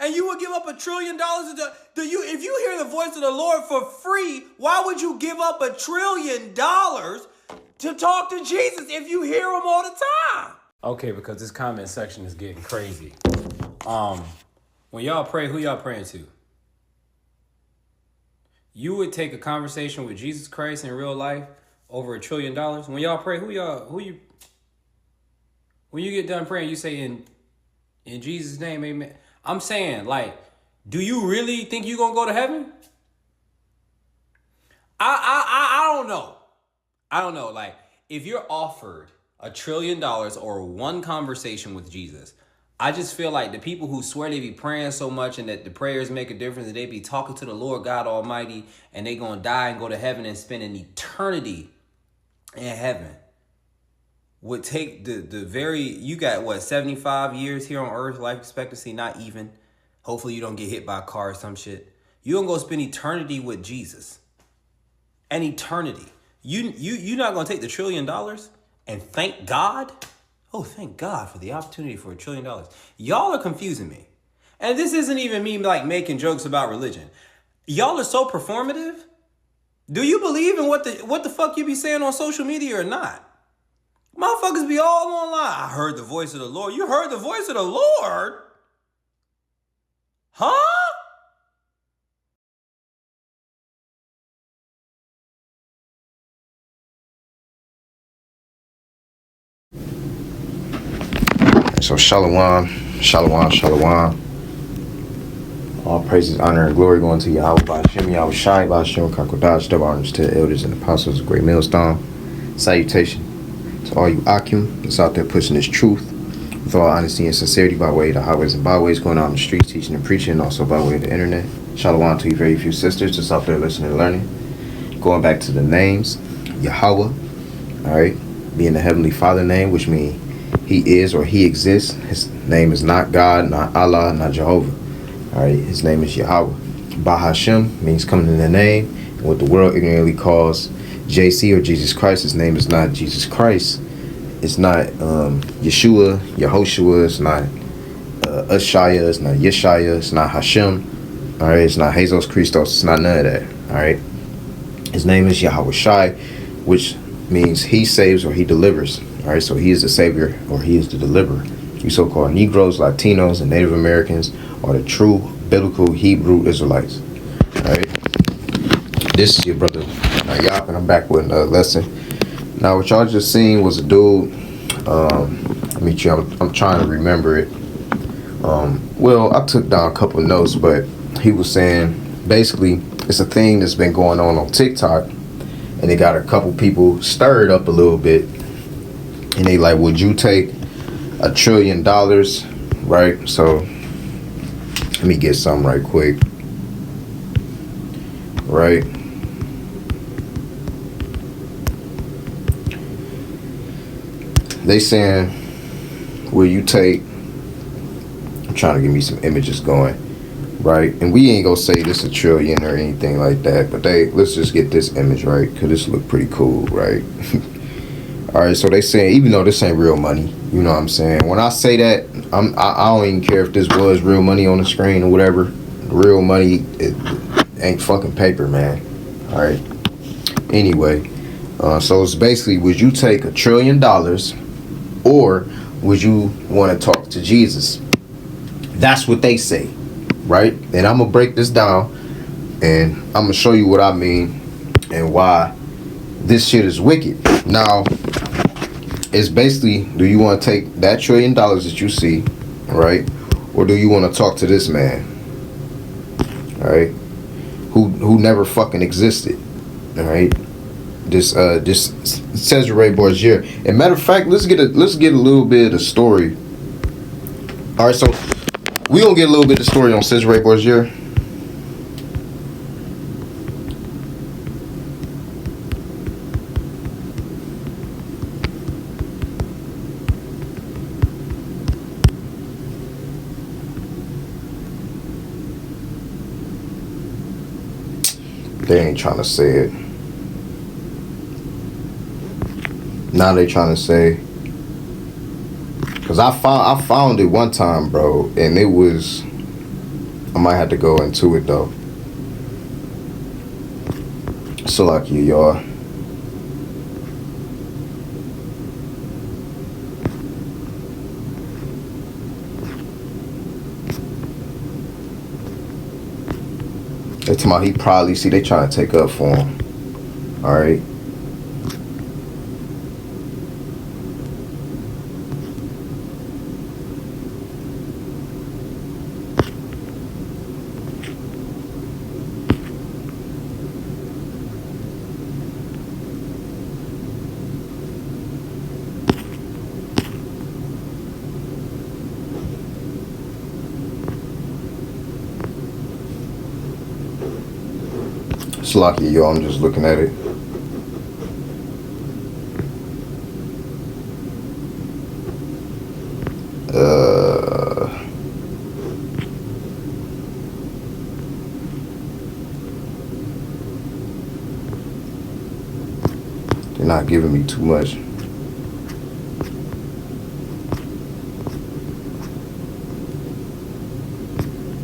And you would give up $1 trillion if you hear the voice of the Lord for free, why would you give up $1 trillion to talk to Jesus if you hear him all the time? Okay, because this comment section is getting crazy. When y'all pray, who y'all praying to? You would take a conversation with Jesus Christ in real life over $1 trillion. When y'all pray, when you get done praying, you say in Jesus' name, amen. I'm saying, like, do you really think you're gonna go to heaven? I don't know. I don't know. Like, if you're offered $1 trillion or one conversation with Jesus, I just feel like the people who swear they be praying so much and that the prayers make a difference, and they be talking to the Lord God Almighty, and they gonna die and go to heaven and spend an eternity in heaven, would take you got what, 75 years here on earth, life expectancy, not even. Hopefully you don't get hit by a car or some shit. You gonna go spend eternity with Jesus. An eternity. You're not gonna take the $1 trillion and thank God? Oh, thank God for the opportunity for $1 trillion. Y'all are confusing me. And this isn't even me like making jokes about religion. Y'all are so performative. Do you believe in what the fuck you be saying on social media or not? Motherfuckers be all online. I heard the voice of the Lord. You heard the voice of the Lord? Huh? So shalom, shalom, shalom. All praises, honor, and glory going to Yahweh, Ba'ashem, Yahweh Shai, Ba'ashem, Kakodash, double honors to the elders and apostles of Great Millstone. Salutation to all you Akim that's out there pushing this truth with all honesty and sincerity by way of the highways and byways, going out on the streets, teaching and preaching, and also by way of the internet. Shalom to you very few sisters that's out there listening and learning. Going back to the names, Yahweh, all right, being the Heavenly Father name, which means He is or He exists. His name is not God, not Allah, not Jehovah. All right, His name is Yahweh. Bahashem means coming in the name. And what the world ignorantly calls JC or Jesus Christ, His name is not Jesus Christ. It's not Yeshua, Yehoshua. It's not Ashaya. It's not Yeshaya. It's not Hashem. All right, it's not Jesus Christos. It's not none of that. All right, His name is Yahweh Shai, which means He saves or He delivers. All right, so He is the Savior or He is the deliverer. You so-called Negroes, Latinos, and Native Americans are the true biblical Hebrew Israelites. All right, this is your brother Yap, and I'm back with another lesson. Now, what y'all just seen was a dude. I'm trying to remember it. Well, I took down a couple of notes, but he was saying basically it's a thing that's been going on TikTok, and they got a couple people stirred up a little bit. And they like, would you take $1 trillion, right? So let me get some right quick, right? They saying, will you take, I'm trying to give me some images going, right? And we ain't gonna say this $1 trillion or anything like that, but let's just get this image, right? Cause this look pretty cool, right? All right, so they saying, even though this ain't real money, you know what I'm saying? When I say that, I don't even care if this was real money on the screen or whatever. Real money, it ain't fucking paper, man. All right. Anyway, so it's basically, would you take $1 trillion or would you want to talk to Jesus? That's what they say, right? And I'm gonna break this down, and I'm gonna show you what I mean and why this shit is wicked. Now, it's basically, do you want to take that $1 trillion that you see, right? Or do you want to talk to this man, all right, who never fucking existed, all right? This Cesare Borgia. And matter of fact, let's get a little bit of the story. All right, so we gonna get a little bit of the story on Cesare Borgia. They ain't trying to say it. Now they trying to say, cause I found it one time, bro, and it was I might have to go into it though. So like you, y'all. They talking about he probably, see, they trying to take up for him. Alright. It's lucky, yo. I'm just looking at it. They're not giving me too much.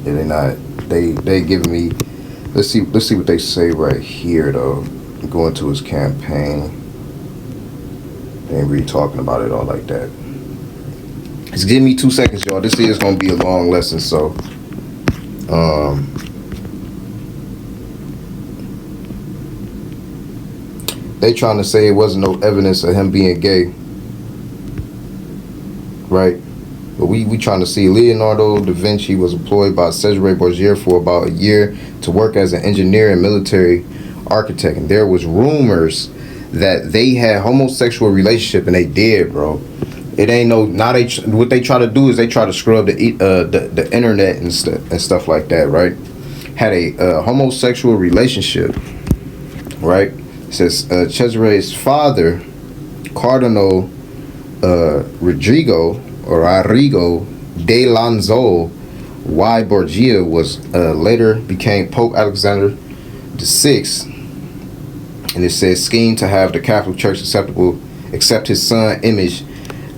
Yeah, they're not. They giving me. Let's see what they say right here though. Going to his campaign. They ain't really talking about it all like that. Just give me 2 seconds, y'all. This is gonna be a long lesson, so they trying to say it wasn't no evidence of him being gay. Right? But we trying to see Leonardo da Vinci was employed by Cesare Borgia for about a year to work as an engineer and military architect. And there was rumors that they had homosexual relationship, and they did, bro. It ain't no, now what they try to do is they try to scrub the internet and stuff like that, right? Had a homosexual relationship, right? It says Cesare's father, Cardinal Rodrigo de Lanzo y Borgia was later became Pope Alexander VI, and it says schemed to have the Catholic Church accept his son image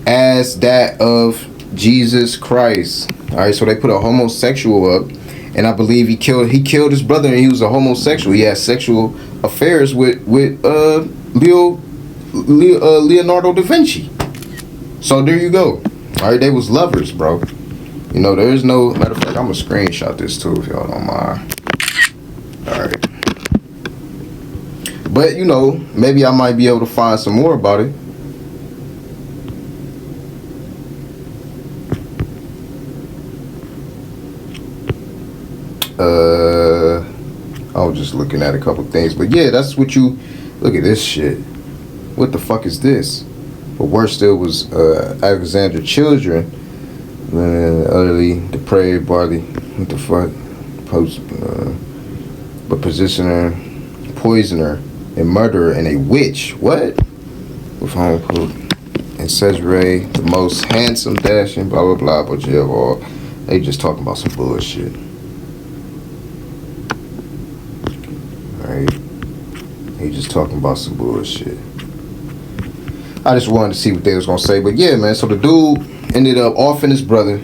as that of Jesus Christ. All right, so they put a homosexual up, and I believe he killed his brother, and he was a homosexual. He had sexual affairs with Leonardo da Vinci. So there you go. All right, they was lovers, bro. You know, there's no, matter of fact, I'm gonna screenshot this too if y'all don't mind. All right. But, you know, maybe I might be able to find some more about it. I was just looking at a couple things. But yeah, that's what you, look at this shit. What the fuck is this? But worse still was Alexander children, utterly depraved body. What the fuck? But poisoner, and murderer, and a witch. What? With home quote. And Cesare, the most handsome, dashing, blah blah blah. But yeah, all they just talking about some bullshit. Alright, they just talking about some bullshit. I just wanted to see what they was gonna say, but yeah, man. So the dude ended up offing his brother.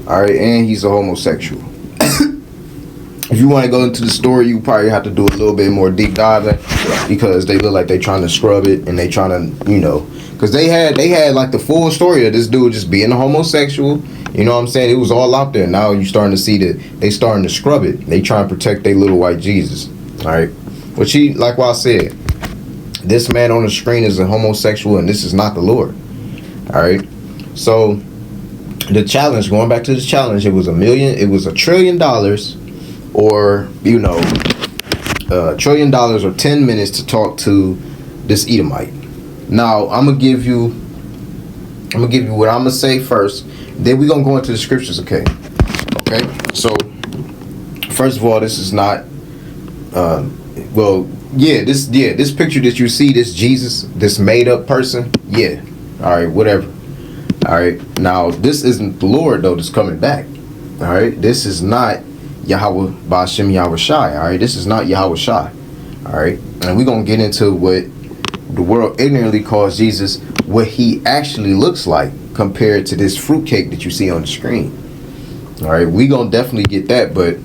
All right, and he's a homosexual. If you want to go into the story, you probably have to do a little bit more deep diving because they look like they trying to scrub it and they trying to, you know, because they had like the full story of this dude just being a homosexual. You know what I'm saying? It was all out there. Now you starting to see that they starting to scrub it. They trying to protect their little white Jesus. All right, but like what I said. This man on the screen is a homosexual, and this is not the Lord. All right. So the challenge, going back to the challenge, it was $1 trillion, or you know, $1 trillion or 10 minutes to talk to this Edomite. Now I'm gonna give you what I'm gonna say first. Then we're gonna go into the scriptures. Okay. So first of all, this is not. This picture that you see, this Jesus, this made up person, yeah. All right, whatever. All right, now this isn't the Lord though that's coming back. All right, this is not Yahweh Ba'Shem Yahweh Shai. All right, this is not Yahweh Shai. All right, and we're gonna get into what the world ignorantly calls Jesus, what he actually looks like compared to this fruitcake that you see on the screen. All right, we gonna definitely get that, but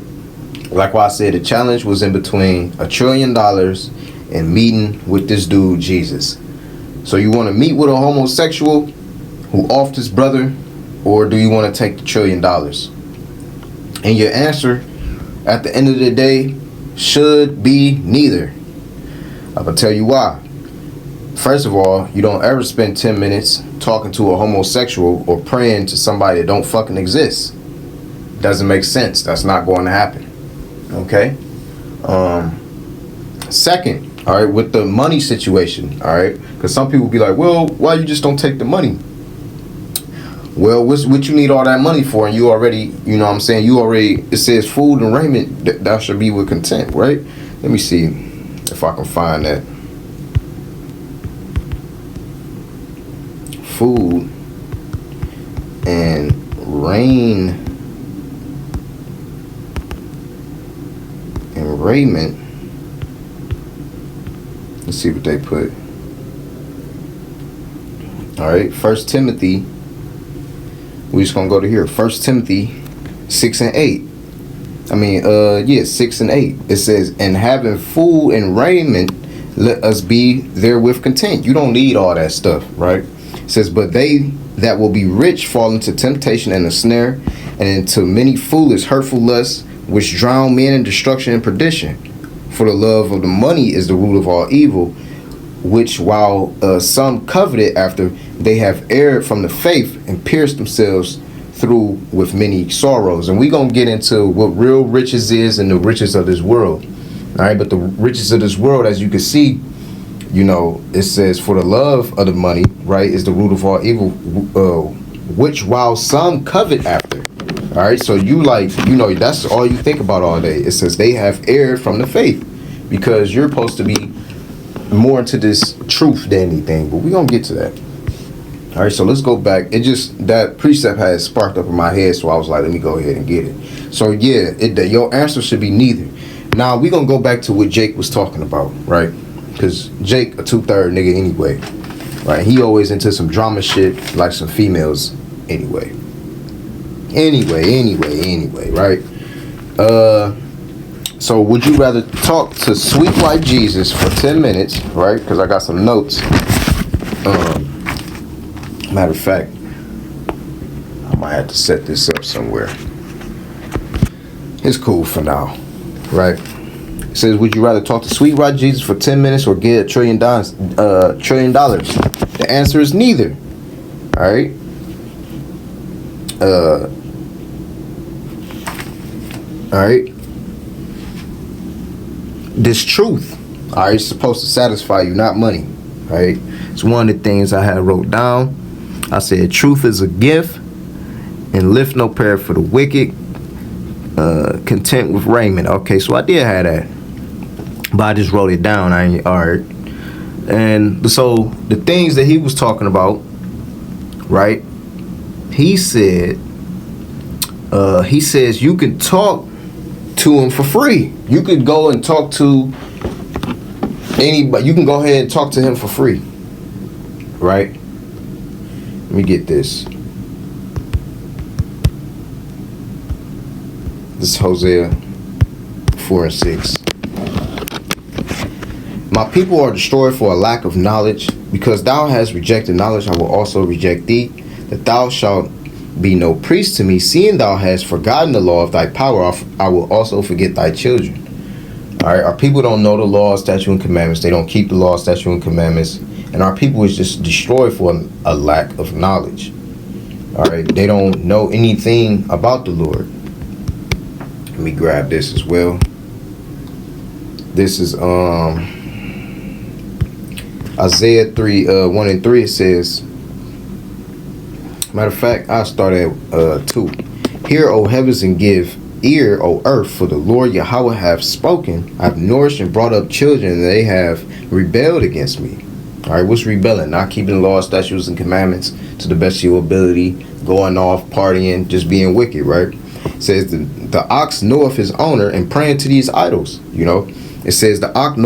like what I said, the challenge was in between $1 trillion and meeting with this dude Jesus. So you want to meet with a homosexual who offed his brother, or do you want to take the $1 trillion? And your answer at the end of the day should be neither. I'm gonna tell you why. First of all, you don't ever spend 10 minutes talking to a homosexual or praying to somebody that don't fucking exist. Doesn't make sense. That's not going to happen. Okay? Second, all right, with the money situation, all right, because some people be like, well, why you just don't take the money? Well, what you need all that money for? And you already, you know what I'm saying, you already, it says food and raiment, that should be with content, right? Let me see if I can find that. Food and raiment. Let's see what they put. All right, 1 Timothy. We're just gonna go to here. 1 Timothy 6 and 8. 6 and 8. It says, and having food and raiment, let us be therewith content. You don't need all that stuff, right? It says, but they that will be rich fall into temptation and a snare, and into many foolish, hurtful lusts, which drown men in destruction and perdition. For the love of the money is the root of all evil, which while some coveted after, they have erred from the faith and pierced themselves through with many sorrows. And we're going to get into what real riches is and the riches of this world. All right, but the riches of this world, as you can see, you know, it says, for the love of the money, right, is the root of all evil, which while some covet after. All right, so you that's all you think about all day. It says they have erred from the faith, because you're supposed to be more into this truth than anything. But we're going to get to that. All right, so let's go back. That precept had sparked up in my head, so I was like, let me go ahead and get it. So yeah, your answer should be neither. Now we're going to go back to what Jake was talking about, right? Because Jake, a 2/3 nigga anyway, right? He always into some drama shit, like some females anyway. Anyway, right? So would you rather talk to sweet white Jesus for 10 minutes, right? Because I got some notes. Matter of fact, I might have to set this up somewhere. It's cool for now, right? It says, would you rather talk to sweet white Jesus for 10 minutes or get $1 trillion? The answer is neither. All right. All right. This truth, all right, is supposed to satisfy you, not money. All right. It's one of the things I had wrote down. I said, truth is a gift, and lift no prayer for the wicked. Content with raiment. Okay, so I did have that, but I just wrote it down. All right. And so the things that he was talking about, right? He said, he says you can talk to him for free. You could go and talk to anybody. You can go ahead and talk to him for free, right? Let me get this. This is Hosea 4 and 6. My people are destroyed for a lack of knowledge. Because thou hast rejected knowledge, I will also reject thee, that thou shalt be no priest to me. Seeing thou hast forgotten the law of thy power, I will also forget thy children. All right, our people don't know the law, statute, and commandments. They don't keep the law, statute, and commandments. And our people is just destroyed for a lack of knowledge. All right, they don't know anything about the Lord. Let me grab this as well. This is Isaiah 1 and 3. It says, matter of fact, I'll start at 2. Hear, O heavens, and give ear, O earth, for the Lord Yahweh hath spoken. I've nourished and brought up children, and they have rebelled against me. All right, what's rebelling? Not keeping the law, statutes, and commandments to the best of your ability, going off, partying, just being wicked, right? It says the ox knoweth his owner, and praying to these idols, you know. It says the ox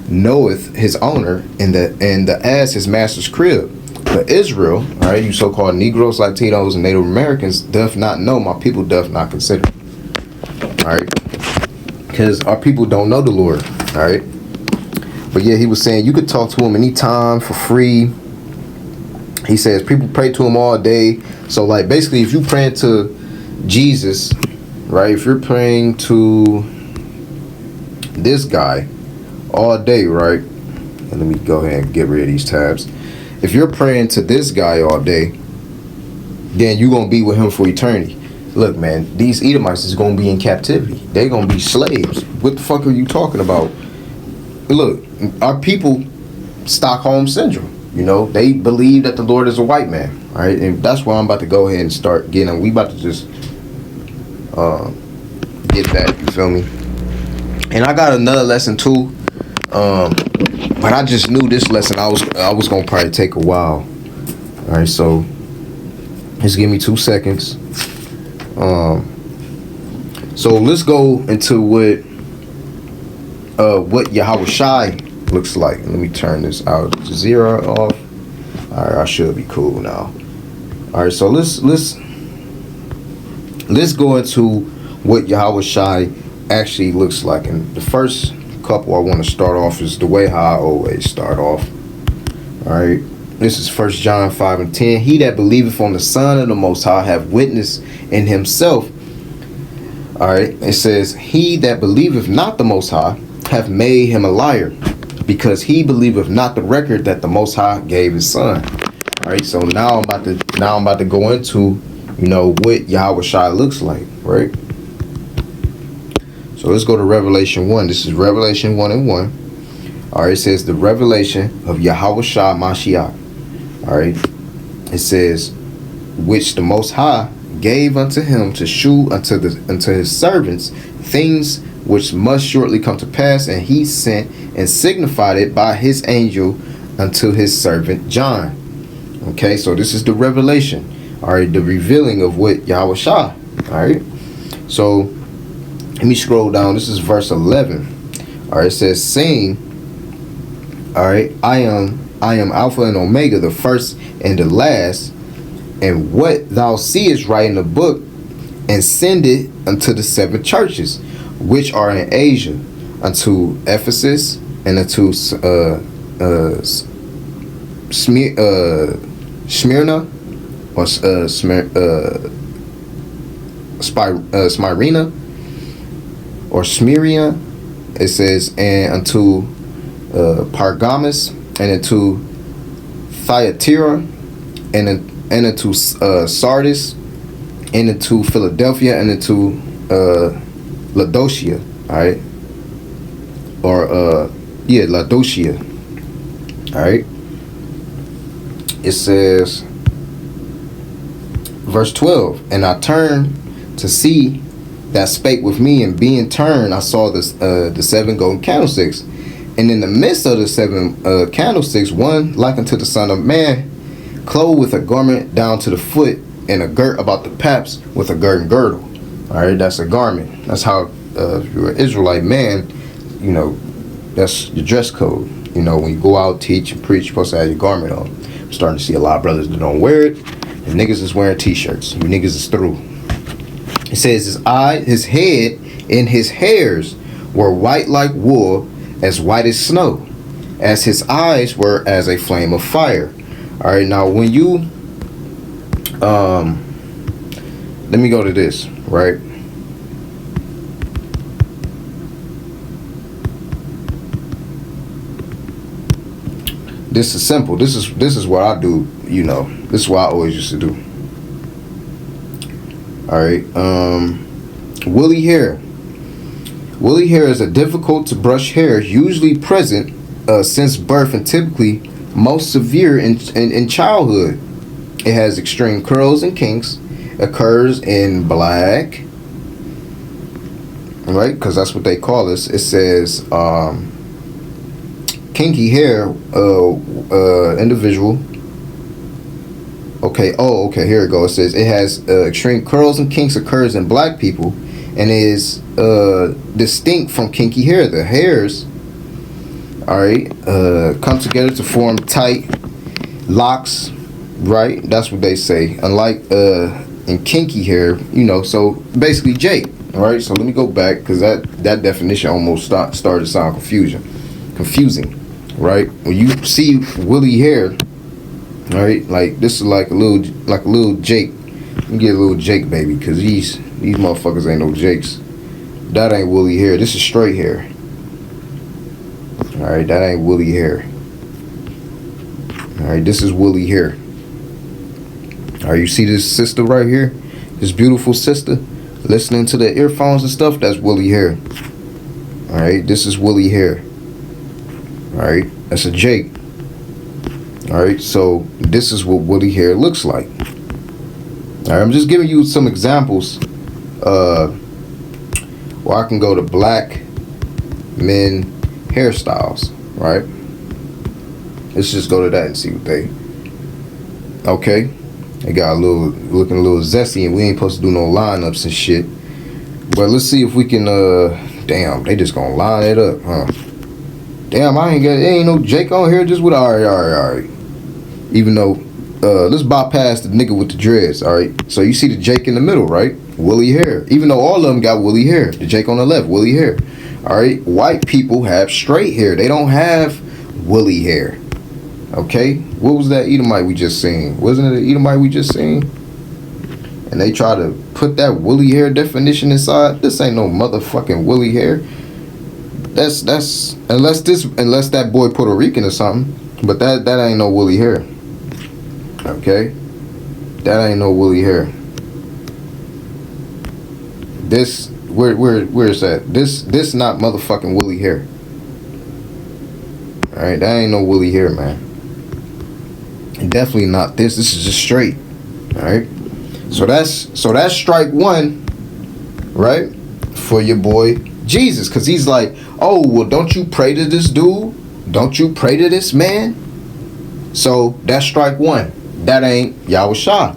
knoweth his owner, and the ass his master's crib. But Israel, all right, you so-called Negroes, Latinos, and Native Americans doth not know, my people doth not consider. All right, because our people don't know the Lord. All right, but yeah, he was saying you could talk to him anytime for free. He says people pray to him all day. So like basically, if you praying to Jesus, right? If you're praying to this guy all day, right? And let me go ahead and get rid of these tabs. If you're praying to this guy all day, then you're gonna be with him for eternity. Look, man, these Edomites is gonna be in captivity. They're gonna be slaves. What the fuck are you talking about? Look, our people, Stockholm Syndrome. You know, they believe that the Lord is a white man, all right? And that's why I'm about to go ahead and start getting them. We about to just get that, you feel me? And I got another lesson too, but I just knew this lesson I was gonna probably take a while. All right, so just give me 2 seconds. So let's go into what Yahweh Shai looks like. Let me turn this out to 0 off. All right, I should be cool now. All right, so let's go into what Yahweh Shai actually looks like. And the first couple I want to start off is the way how I always start off. All right, this is 1 John 5:10. He that believeth on the Son of the Most High have witness in himself. All right, it says, he that believeth not the Most High have made him a liar, because he believeth not the record that the Most High gave his Son. All right, so now I'm about to go into, you know, what Yahweh Shai looks like, right? So let's go to Revelation 1. This is Revelation 1:1. All right, it says the revelation of Yahweh Shai Mashiach. All right, it says, which the Most High gave unto him to shew unto his servants things which must shortly come to pass, and he sent and signified it by his angel unto his servant John. Okay, so this is the revelation. All right, the revealing of what Yahweh Shai. All right, so let me scroll down. This is verse 11. All right, it says, saying, all right, I am Alpha and Omega, the first and the last, and what thou seest write in the book, and send it unto the 7 churches which are in Asia, unto Ephesus, and unto Smyrna, or Smyrna, or Smyrna. It says, and unto Pergamos, and unto Thyatira, and unto Sardis, and into Philadelphia, and into Laodicea. All right, or Laodicea. All right, it says, verse 12, and I turned to see that spake with me, and being turned, I saw the 7 golden candlesticks, and in the midst of the 7 candlesticks, one like unto the Son of Man, clothed with a garment down to the foot, and a girt about the paps with a girdle. All right, that's a garment. That's how if you're an Israelite man, you know, that's your dress code. You know, when you go out, teach, and preach, you're supposed to have your garment on. I'm starting to see a lot of brothers that don't wear it, and niggas is wearing t-shirts. You niggas is through. It says his head and his hairs were white like wool, as white as snow, as his eyes were as a flame of fire. All right, now when you let me go to this, right? This is simple. This is what I do, you know. This is what I always used to do. All right, woolly hair. Woolly hair is a difficult to brush hair, usually present since birth, and typically most severe in childhood. It has extreme curls and kinks. Occurs in black, right? Because that's what they call this. It says kinky hair individual. Okay. Oh, okay. Here it goes. It says it has extreme curls and kinks. Occurs in black people, and is distinct from kinky hair. The hairs, all right, come together to form tight locks right? That's what they say. Unlike in kinky hair, you know. So basically, Jake. All right. So let me go back because that definition almost started to sound confusing, right? When you see woolly hair, all right, like this is like a little Jake. Let me get a little Jake baby because these motherfuckers ain't no Jakes. That ain't woolly hair. This is straight hair. All right, that ain't woolly hair. All right, this is woolly hair. All right, you see this sister right here? This beautiful sister listening to the earphones and stuff? That's woolly hair. All right, this is woolly hair. All right, that's a Jake. All right, so this is what woolly hair looks like. All right, I'm just giving you some examples where I can go to black men hairstyles, right? Let's just go to that and see what they. Okay, they got looking a little zesty, and we ain't supposed to do no lineups and shit. But let's see if we can. Damn, they just gonna line it up, huh? Damn, ain't no Jake on here. Just with all right. Even though, let's bypass the nigga with the dreads. All right. So you see the Jake in the middle, right? Woolly hair. Even though all of them got woolly hair, the Jake on the left, woolly hair. All right. White people have straight hair. They don't have woolly hair. Okay. What was that Edomite we just seen? Wasn't it an Edomite we just seen? And they try to put that woolly hair definition inside. This ain't no motherfucking woolly hair. That's unless that boy Puerto Rican or something. But that ain't no woolly hair. Okay? That ain't no woolly hair. This where is that? This not motherfucking woolly hair. Alright, that ain't no woolly hair, man. Definitely not this. This is just straight. Alright? So that's strike one, right? For your boy Jesus. Cause he's like, oh, well, don't you pray to this dude? Don't you pray to this man? So that's strike one. That ain't Yahushua.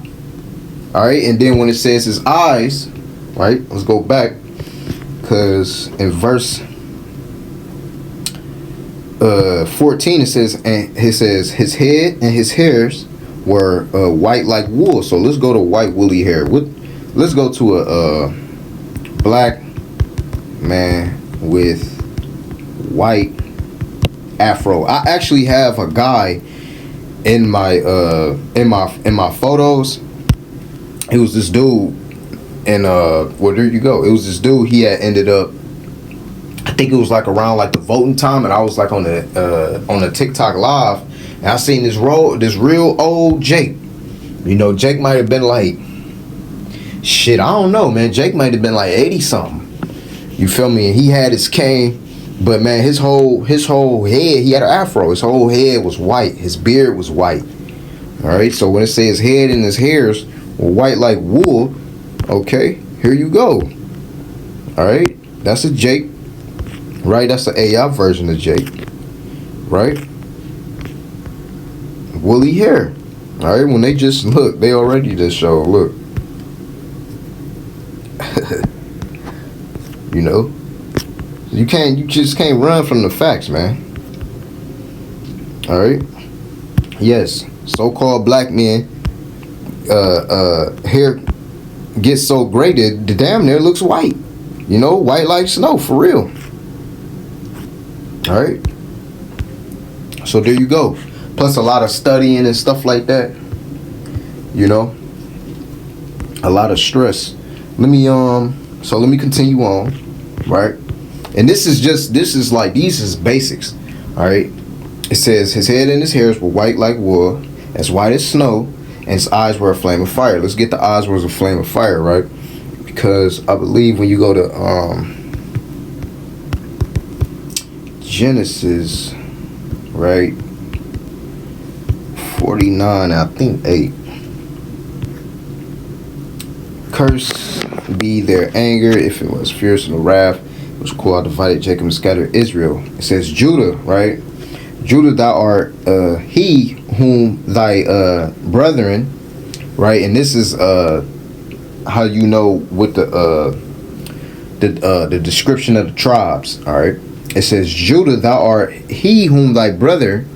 All right. And then when it says his eyes, right? Let's go back. Because in verse 14, it says his head and his hairs were white like wool. So let's go to white woolly hair. Let's go to a black man with white afro. I actually have a guy in my photos. It was this dude, and well, there you go. It was this dude. He had ended up, I think it was like around like the voting time, and I was like on the TikTok live, and I seen this real old Jake. You know, Jake might have been like, shit, I don't know, man. Jake might have been like 80 something. You feel me? And he had his cane, but man, his whole head, he had an afro. His whole head was white. His beard was white. All right. So when it says head and his hairs were white like wool, okay, here you go. All right. That's a Jake. Right. That's the AI version of Jake. Right. Woolly hair. All right. When they just look, they already just show. Look. You know, you just can't run from the facts, man. All right. Yes, so-called black men, hair gets so gray that the damn near looks white. You know, white like snow, for real. All right. So there you go. Plus a lot of studying and stuff like that. You know, a lot of stress. Let me continue on, right? And this is these basics, all right? It says his head and his hairs were white like wool, as white as snow, and his eyes were a flame of fire. Let's get the eyes was a flame of fire, right? Because I believe when you go to Genesis, right, 49, I think 8. Curse be their anger if it was fierce and the wrath was cool. I divided Jacob and scattered Israel. It says Judah, right? Judah, thou art he whom thy brethren, right? And this is how you know with the description of the tribes. All right. It says Judah, thou art he whom thy brethren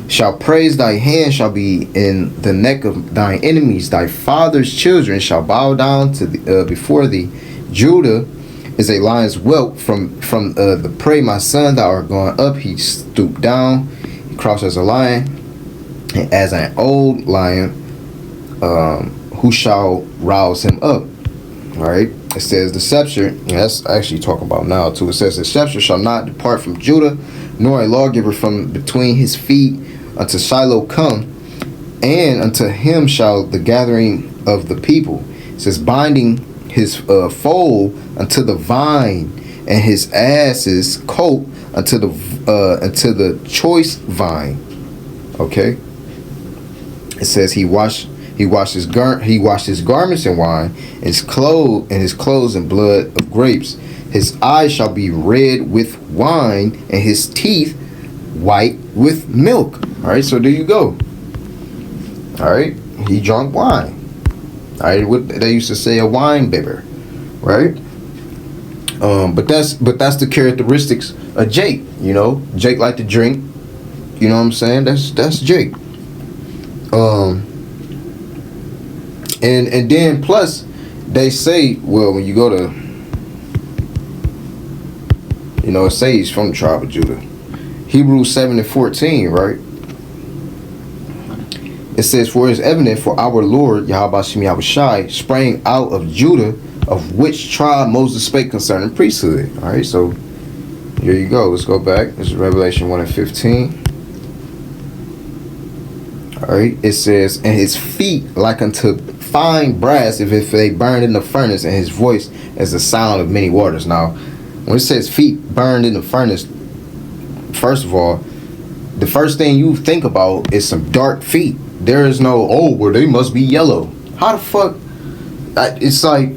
shall praise thy hand shall be in the neck of thine enemies. Thy father's children shall bow down to before thee. Judah is a lion's whelp from the prey. My son, thou art going up. He stooped down. He crouched as a lion, and as an old lion. Who shall rouse him up? All right. It says the scepter. That's actually talking about now too. It says the scepter shall not depart from Judah, nor a lawgiver from between his feet, unto Shiloh come, and unto him shall the gathering of the people. It says binding his foal unto the vine, and his ass's coat unto the choice vine. Okay. It says he washed his garments in wine, and his clothes in blood of grapes. His eyes shall be red with wine, and his teeth white with milk. All right, so there you go. All right, he drank wine. All right, what they used to say, a wine bibber, right? But that's the characteristics of Jake. You know, Jake like to drink. You know what I'm saying? That's Jake. And then plus they say, well, when you go to, you know, it says he's from the tribe of Judah. Hebrews 7:14, right? It says, for it is evident for our Lord Yahweh Shem Yahushai sprang out of Judah, of which tribe Moses spake concerning priesthood. All right, so here you go. Let's go back. This is Revelation 1:15. All right, it says, and his feet like unto fine brass, if they burned in the furnace, and his voice as the sound of many waters. Now, when it says feet burned in the furnace, first of all, the first thing you think about is some dark feet. There is no, oh, well, they must be yellow. How the fuck? It's like,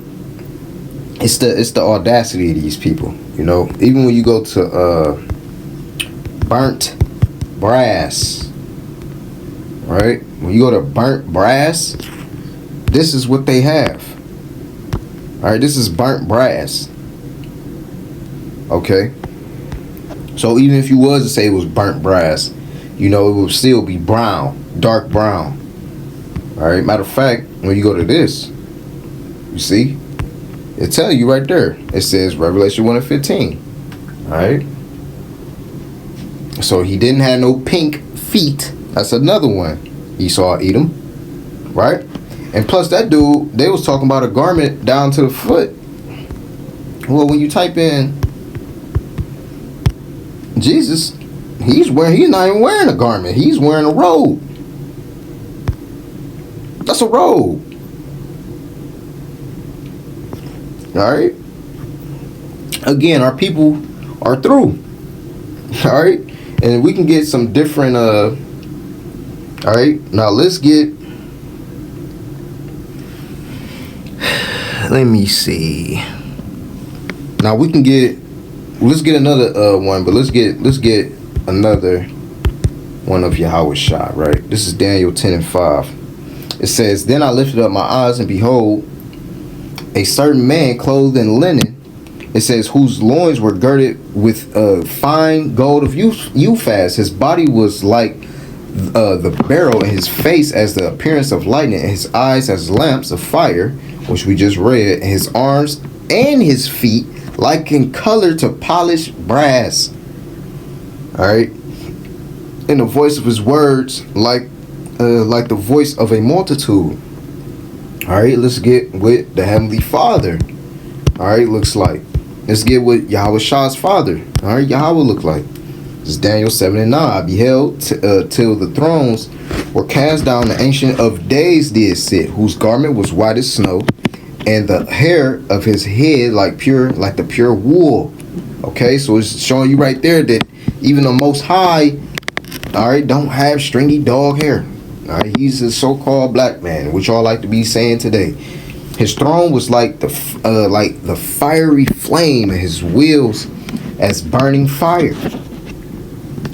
it's the audacity of these people, you know. Even when you go to burnt brass, right? When you go to burnt brass, this is what they have. All right, this is burnt brass. Okay. So even if you was to say it was burnt brass, you know, it would still be brown, dark brown. All right. Matter of fact, when you go to this, you see, it tell you right there. It says Revelation 1:15. All right. So he didn't have no pink feet. That's another one. Esau Edom, right? And plus that dude, they was talking about a garment down to the foot. Well, when you type in Jesus, he's not even wearing a garment. He's wearing a robe. That's a robe. All right. Again, our people are through. All right. And we can get some different, all right. Now let's get, let me see. Now we can get, let's get another one, but let's get another one of Yahushua, right? This is Daniel 10:5. It says, then I lifted up my eyes, and behold, a certain man clothed in linen. It says, whose loins were girded with fine gold of Uphaz. His body was like the beryl, and his face as the appearance of lightning, and his eyes as lamps of fire, which we just read, and his arms and his feet like in color to polished brass. All right. And the voice of his words like the voice of a multitude. All right, let's get with the Heavenly Father. All right, looks like. Let's get with Yahushua's father. All right, Yahweh look like. This is Daniel 7:9. I beheld till the thrones were cast down. The Ancient of Days did sit, whose garment was white as snow, and the hair of his head like the pure wool. Okay, so it's showing you right there that even the Most High, all right, don't have stringy dog hair. All right, he's a so-called black man, which y'all like to be saying today. His throne was like the fiery flame, and his wheels as burning fire.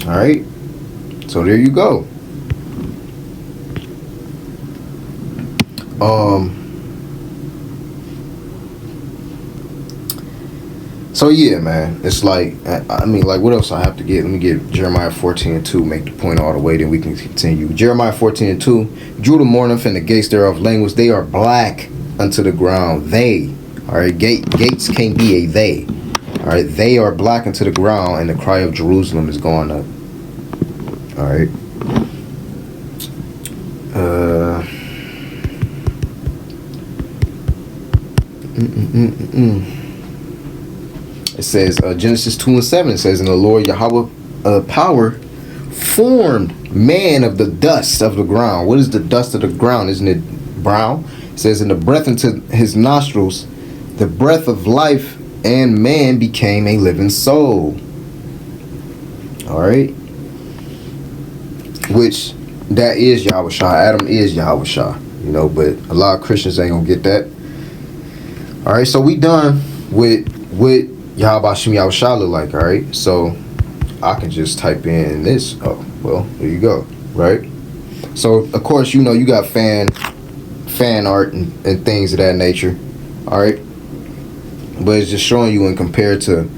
All right, so there you go. So yeah, man, it's like I mean, like, what else I have to get? Let me get Jeremiah 14:2. Make the point all the way, then we can continue. Jeremiah 14:2. Judah mourneth, and the gates thereof languish. They are black unto the ground. They, all right, gates can't be a they. All right, they are black unto the ground, and the cry of Jerusalem is going up. All right. It says Genesis 2:7. It says, "And the Lord Yahweh power formed man of the dust of the ground." What is the dust of the ground? Isn't it brown? It says, "And the breath into his nostrils, the breath of life, and man became a living soul." All right. Which that is Yahweh Shah. Adam is Yahweh Shah. You know, but a lot of Christians ain't gonna get that. All right, so we done with Yahweh Shem Yahweh Shah look like. All right, so I can just type in this. Oh, well, there you go. Right. So of course, you know, you got fan art and things of that nature. All right, but it's just showing you, and compared to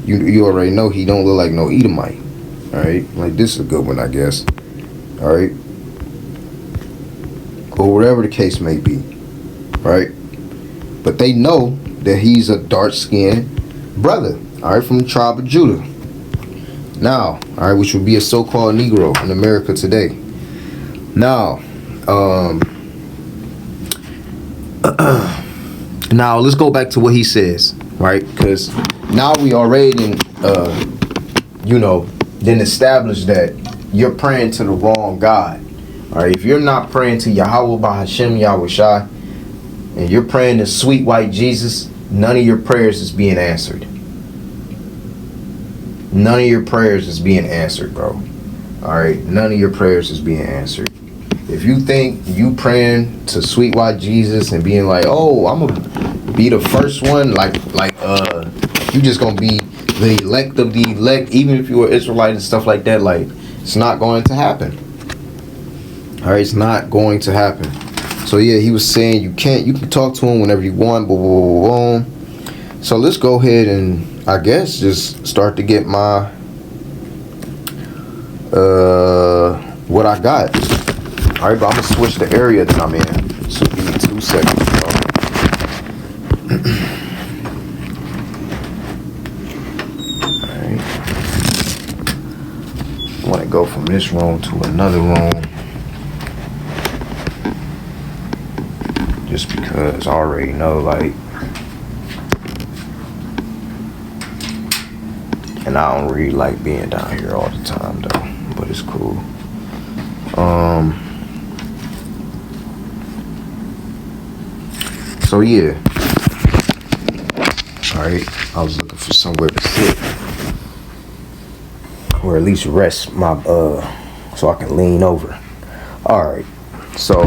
you already know he don't look like no Edomite. All right, like this is a good one, I guess. All right, or whatever the case may be. Right. But they know that he's a dark-skinned brother, all right, from the tribe of Judah. Now, all right, which would be a so-called Negro in America today. Now, now let's go back to what he says, right? Because now we already, you know, then established that you're praying to the wrong God. All right, if you're not praying to Yahweh Bahashem Yahweh Shai, and you're praying to sweet white Jesus, none of your prayers is being answered. None of your prayers is being answered, bro. All right, none of your prayers is being answered. If you think you praying to sweet white Jesus and being like, oh, I'm gonna be the first one, like you just gonna be the elect of the elect, even if you were Israelite and stuff like that, like, it's not going to happen. All right, it's not going to happen. So yeah, he was saying you can talk to him whenever you want, boom, boom, boom, boom. So let's go ahead and, I guess, just start to get my what I got. All right, but I'm gonna switch the area that I'm in. So give me 2 seconds, bro. All right, I want to go from this room to another room. Just because I already know, like, and I don't really like being down here all the time though, but it's cool. So yeah, all right, I was looking for somewhere to sit, or at least rest my so I can lean over. All right, so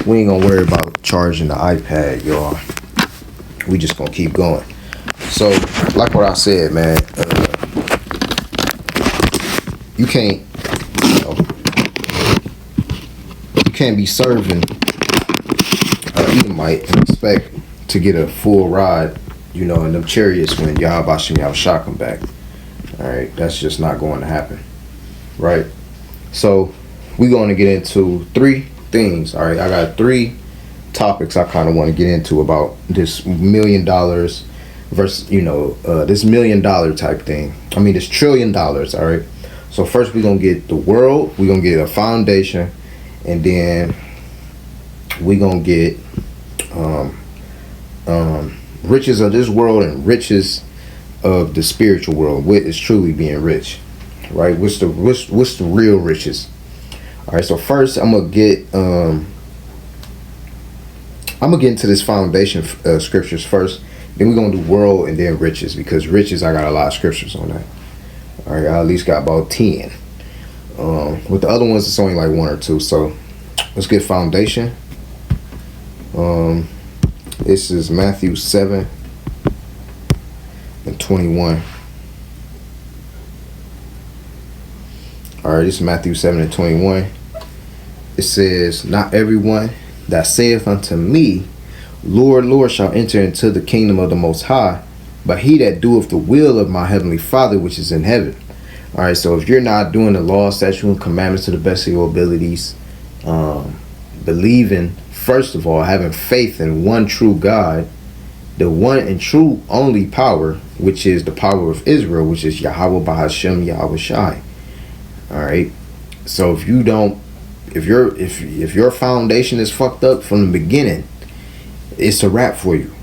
we ain't gonna worry about charging the iPad, y'all. We just gonna keep going. So, like what I said, man, you can't, you can't be serving Edomite and expect to get a full ride, you know, in them chariots when Yahweh Shem Yahweh Shah come back. All right, that's just not going to happen, right? So, we're going to get into 3 things. All right, I got 3 topics I kind of want to get into about this $1 million versus, you know, this $1 million type thing. I mean, this $1 trillion. All right. So first we're gonna get the world. We're gonna get a foundation, and then we're gonna get riches of this world and riches of the spiritual world. What is truly being rich, right? What's the real riches? All right. So first I'm gonna get into this foundation scriptures first. Then we're gonna do world and then riches, because riches I got a lot of scriptures on that. All right, I at least got about 10. With the other ones, it's only like 1 or 2. So let's get foundation. This is Matthew 7:21. All right, this is Matthew 7:21. It says, "Not everyone that saith unto me, Lord, Lord, shall enter into the kingdom of the Most High, but he that doeth the will of my heavenly Father which is in heaven. All right, so if you're not doing the law, statutes, and commandments to the best of your abilities, believing, first of all, having faith in one true God, the one and true only power, which is the power of Israel, which is Yahweh Bahashem Yahweh Shai. All right, so if you don't, if your foundation is fucked up from the beginning, it's a wrap for you.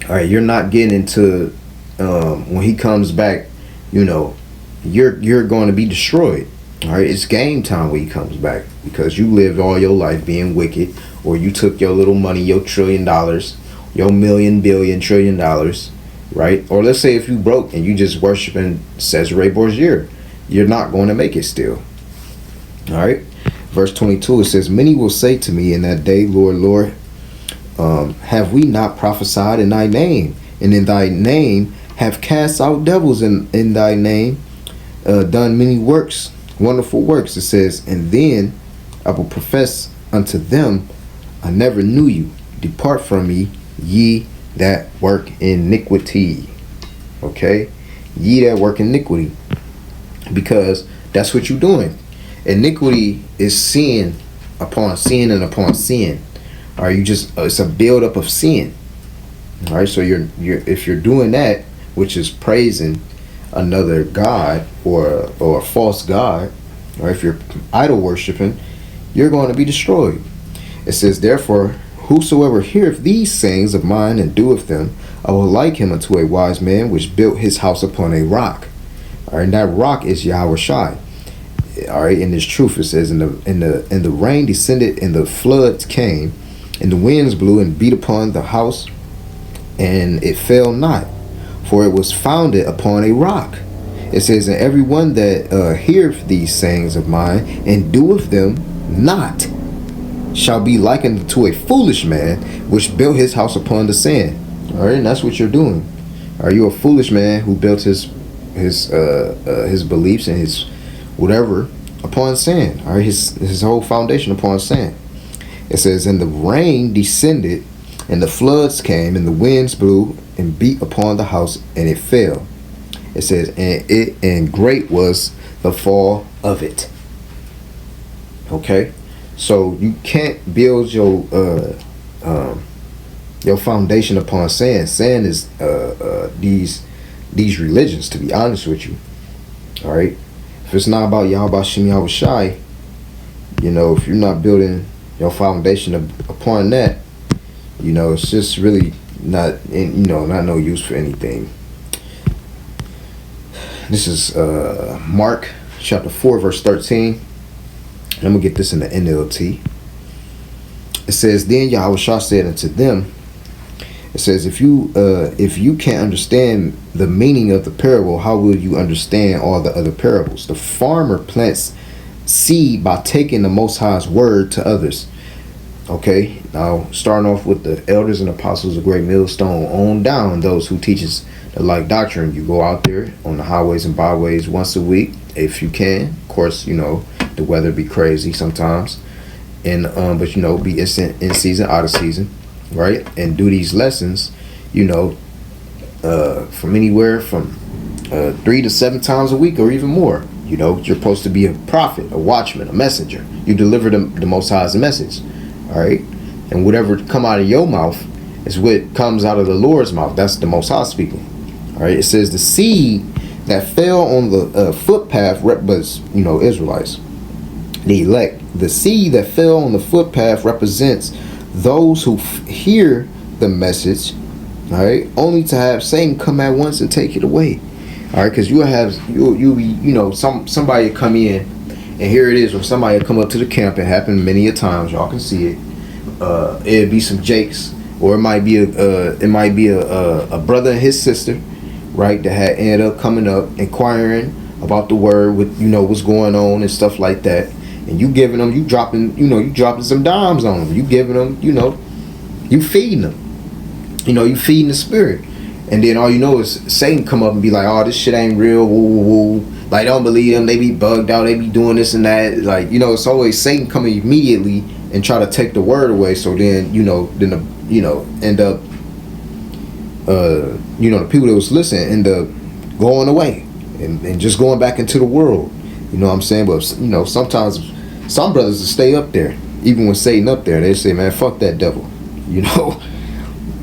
All right, you're not getting into when he comes back, you know, you're going to be destroyed. All right, it's game time when he comes back, because you lived all your life being wicked, or you took your little money, your $1 trillion, your million, billion, $1 trillion, right? Or let's say if you broke and you just worshiping Cesare Borgia, you're not going to make it still. All right, verse 22, it says, many will say to me in that day, Lord, Lord, have we not prophesied in thy name, and in thy name have cast out devils in thy name, done many works, wonderful works? It says, and then I will profess unto them, I never knew you. Depart from me, ye that work iniquity. Okay, ye that work iniquity, because that's what you're doing. Iniquity is sin upon sin and upon sin. All right, you just it's a buildup of sin. All right, so you're if you're doing that, which is praising another god or a false god, or if you're idol worshiping, you're going to be destroyed. It says, therefore, whosoever heareth these sayings of mine and doeth them, I will like him unto a wise man which built his house upon a rock. All right, and that rock is Yahweh Shai. All right, in this truth, it says, and the rain descended, and the floods came, and the winds blew and beat upon the house, and it fell not, for it was founded upon a rock. It says, and every one that heareth these sayings of mine and doeth them not shall be likened to a foolish man which built his house upon the sand. All right, and that's what you're doing. Are you a foolish man who built his beliefs and his whatever upon sand? All right, his whole foundation upon sand. It says, and the rain descended, and the floods came, and the winds blew and beat upon the house, and it fell. It says, and great was the fall of it. Okay, so you can't build your foundation upon sand. Sand is these religions, to be honest with you. All right, if it's not about Yahweh Shem Yahweh Shai, you know, if you're not building your foundation upon that, you know, it's just really not no use for anything. This is Mark chapter 4 verse 13. I'm gonna get this in the NLT. It says, then Yahweh Shah said unto them, it says, if you can't understand the meaning of the parable, how will you understand all the other parables? The farmer plants seed by taking the Most High's word to others. Okay, now starting off with the elders and apostles of Great Millstone on down, those who teaches the like doctrine. You go out there on the highways and byways once a week if you can. Of course, you know, the weather be crazy sometimes, and but you know, be in season, out of season, right? And do these lessons, you know, from anywhere from 3 to 7 times a week or even more. You know, you're supposed to be a prophet, a watchman, a messenger. You deliver the Most High's message. All right, and whatever come out of your mouth is what comes out of the Lord's mouth. That's the Most High speaking. All right, it says the seed that fell on the footpath was, you know, Israelites, the elect. The seed that fell on the footpath represents those who hear the message, all right, only to have Satan come at once and take it away. All right, because you'll be, you know, somebody come in. And here it is, when somebody come up to the camp, it happened many a times, y'all can see it. It'd be some Jakes, or it might be a brother and his sister, right, that had ended up coming up, inquiring about the word, with, you know, what's going on and stuff like that. And you giving them, you dropping some dimes on them. You giving them, you know, you feeding them. You know, you feeding the spirit. And then all you know is Satan come up and be like, oh, this shit ain't real, woo, woo, woo. Like, don't believe them, they be bugged out, they be doing this and that. Like, you know, it's always Satan coming immediately and try to take the word away. So then, end up you know, the people that was listening end up going away and just going back into the world. You know what I'm saying? But, you know, sometimes some brothers will stay up there. Even when Satan up there, they say, man, fuck that devil. You know?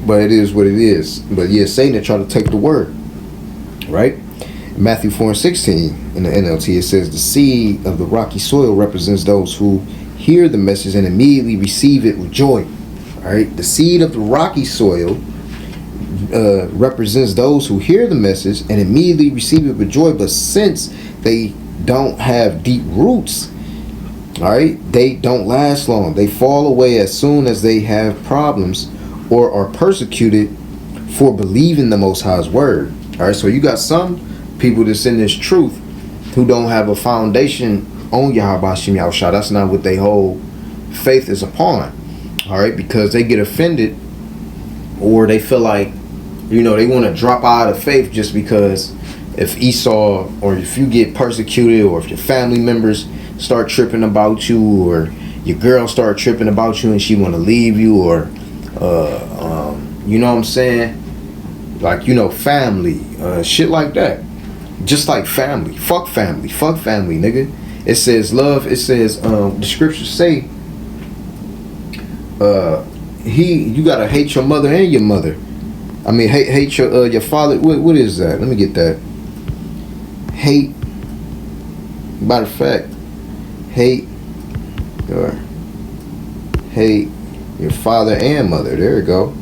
But it is what it is. But yeah, Satan tried to take the word. Right? Matthew 4:16 in the NLT, it says, the seed of the rocky soil represents those who hear the message and immediately receive it with joy. All right? The seed of the rocky soil represents those who hear the message and immediately receive it with joy, but since they don't have deep roots, all right, they don't last long. They fall away as soon as they have problems or are persecuted for believing the Most High's word. All right, so you got some people that's in this truth who don't have a foundation on Yahweh Shem Yahushua. That's not what they whole faith is upon. All right, because they get offended or they feel like, you know, they want to drop out of faith just because if Esau, or if you get persecuted, or if your family members start tripping about you, or your girl start tripping about you and she want to leave you, or you know what I'm saying, like, you know, family, shit like that. Just like family, fuck family, nigga. It says love. It says the scriptures say you gotta hate your mother and your mother. I mean, hate your father. What is that? Let me get that. Hate. Matter of fact, hate your father and mother. There you go.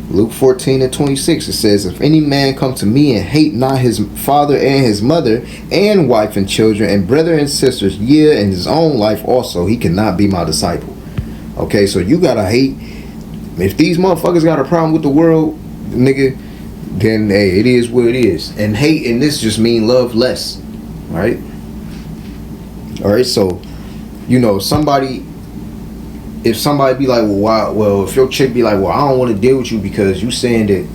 Luke 14:26. It says, if any man come to me and hate not his father and his mother and wife and children and brother and sisters, yea, and his own life also, he cannot be my disciple. Okay, so you gotta hate. If these motherfuckers got a problem with the world, nigga, then hey, it is what it is. And hate in this just mean love less. Alright? Alright, so, you know, if somebody be like, well, why, well, if your chick be like, well, I don't want to deal with you because you saying that,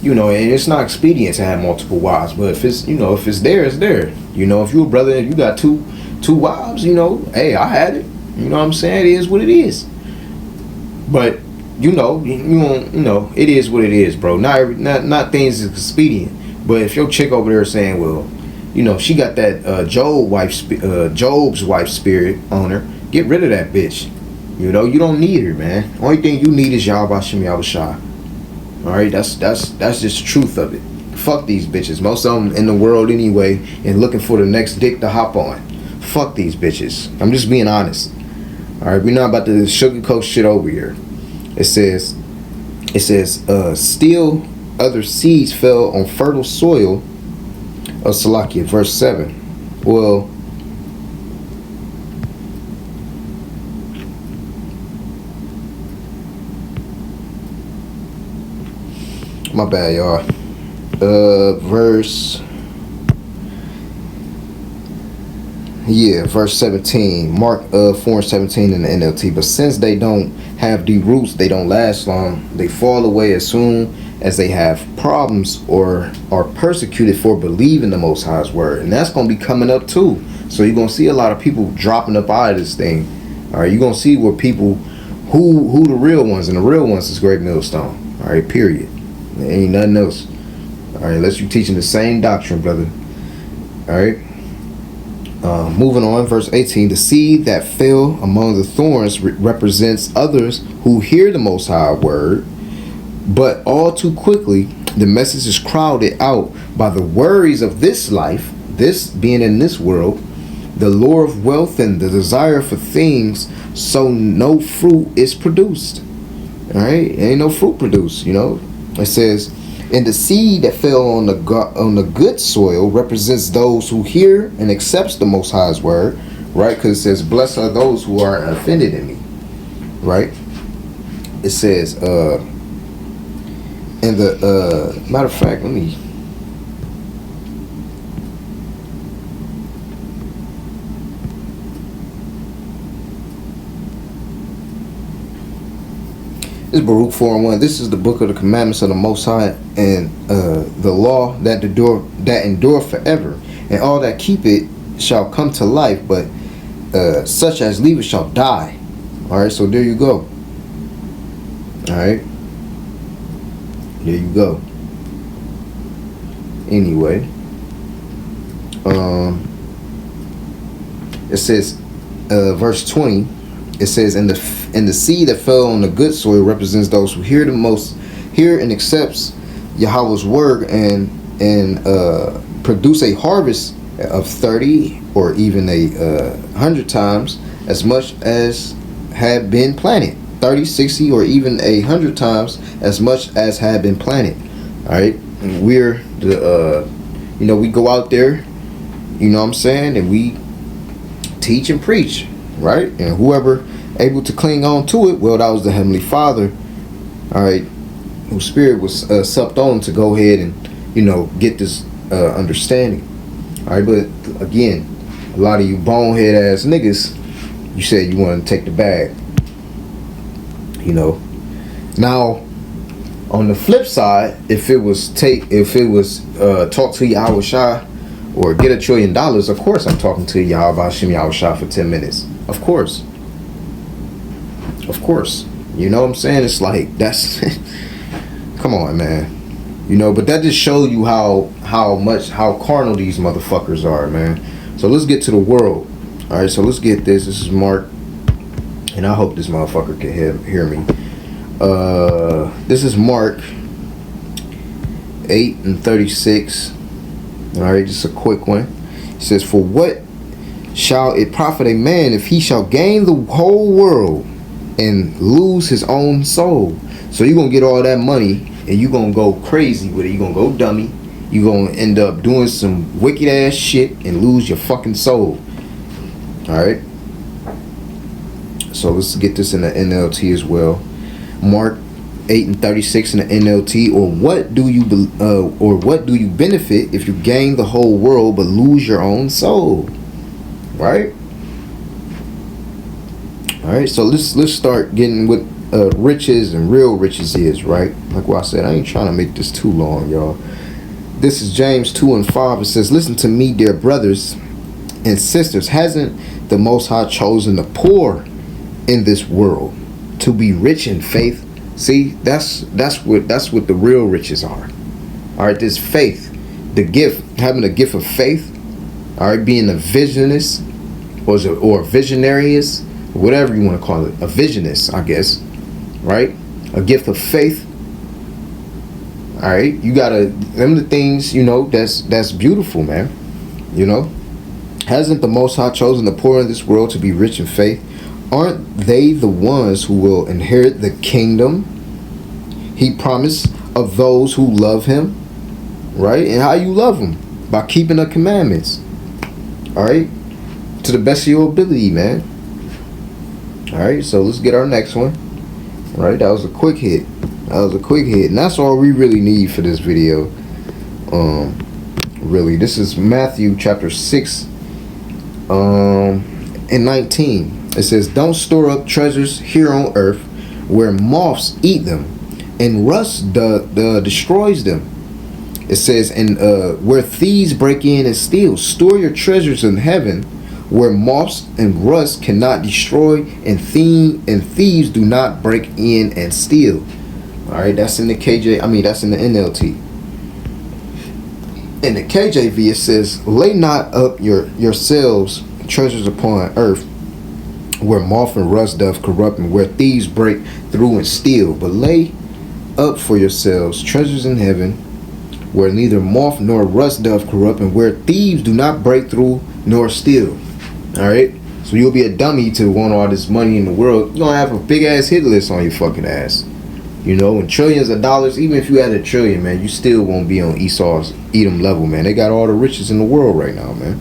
you know, and it's not expedient to have multiple wives, but if it's, you know, if it's there, it's there. You know, if you're a brother and you got two wives, you know, hey, I had it. You know what I'm saying? It is what it is. But you know, it is what it is, bro. Not things is expedient. But if your chick over there saying, well, you know, she got that Job's wife spirit on her, get rid of that bitch. You know, you don't need her, man. Only thing you need is Yahweh Shem Yahushua. All right, that's just the truth of it. Fuck these bitches. Most of them in the world anyway, and looking for the next dick to hop on. Fuck these bitches. I'm just being honest. All right, we're not about to sugarcoat shit over here. It says, still other seeds fell on fertile soil of Salakia, verse 7. Well, my bad, y'all. Verse 17. Mark 4:17 in the NLT. But since they don't have deep roots, they don't last long. They fall away as soon as they have problems or are persecuted for believing the Most High's word. And that's going to be coming up too. So you're going to see a lot of people dropping up out of this thing. All right, you're going to see where people, who the real ones, and the real ones is Great Millstone. All right, period. There ain't nothing else. All right, unless you're teaching the same doctrine, brother. All right. Moving on, verse 18. The seed that fell among the thorns represents others who hear the Most High word, but all too quickly the message is crowded out by the worries of this life, this being in this world, the lure of wealth and the desire for things, so no fruit is produced. All right, ain't no fruit produced, you know. It says, and the seed that fell on the good soil represents those who hear and accepts the Most High's word, right? Because it says, blessed are those who are offended in me, right? It says, and the matter of fact, let me. This is Baruch 4:1. This is the book of the commandments of the Most High, and the law that endure forever, and all that keep it shall come to life, but such as leave it shall die. All right, so there you go. All right, there you go. Anyway, it says, verse 20. It says, and the seed that fell on the good soil represents those who hear and accepts Yahweh's word and produce a harvest of 30 or even 100 times as much as had been planted. 30, 60, or even 100 times as much as had been planted. All right, we're the we go out there, you know what I'm saying, and we teach and preach, right? And whoever able to cling on to it, well, that was the Heavenly Father, all right, whose spirit was supped on to go ahead and get this understanding. All right, but again, a lot of you bonehead ass niggas, you said you want to take the bag. Now on the flip side, if it was talk to Yahweh Shai or get $1 trillion, of course I'm talking to Yahweh Hashem Yahweh Shai for 10 minutes. Of course. You know what I'm saying? It's like, that's come on, man. But that just shows you how carnal these motherfuckers are, man. So let's get to the world. All right, so let's get this. This is Mark, and I hope this motherfucker can hear me. This is Mark 8:36. All right, just a quick one. It says, "For what shall it profit a man if he shall gain the whole world and lose his own soul?" So you're gonna get all that money and you're gonna go crazy with it. You're gonna go dummy. You're gonna end up doing some wicked ass shit and lose your fucking soul. All right. So let's get this in the NLT as well. Mark 8:36 in the NLT. Or what do you benefit if you gain the whole world but lose your own soul? Right. All right. So let's start getting what riches and real riches is. Right. Like what I said, I ain't trying to make this too long, y'all. This is James 2:5. It says, "Listen to me, dear brothers and sisters. Hasn't the Most High chosen the poor in this world to be rich in faith?" See, that's what the real riches are. All right, this faith, the gift, having a gift of faith. All right, being a visionist or a visionarius, whatever you want to call it, a visionist, I guess. Right, a gift of faith. All right, you gotta, them the things, that's beautiful, man. Hasn't the Most High chosen the poor in this world to be rich in faith? Aren't they the ones who will inherit the kingdom he promised of those who love him? Right? And how you love him? By keeping the commandments. All right? To the best of your ability, man. All right, so let's get our next one. All right, that was a quick hit. And that's all we really need for this video. Really, this is Matthew chapter 6 and 19. It says, "Don't store up treasures here on earth where moths eat them and rust destroys them." It says, "And where thieves break in and steal. Store your treasures in heaven where moths and rust cannot destroy and thieves do not break in and steal." All right, that's in the that's in the NLT. In the KJV, it says, "Lay not up yourselves treasures upon earth, where moth and rust doth corrupt, and where thieves break through and steal. But lay up for yourselves treasures in heaven, where neither moth nor rust doth corrupt, and where thieves do not break through nor steal." All right, so you'll be a dummy to want all this money in the world. You're gonna have a big ass hit list on your fucking ass. And trillions of dollars. Even if you had $1 trillion, man, you still won't be on Esau's Edom level, man. They got all the riches in the world right now, man.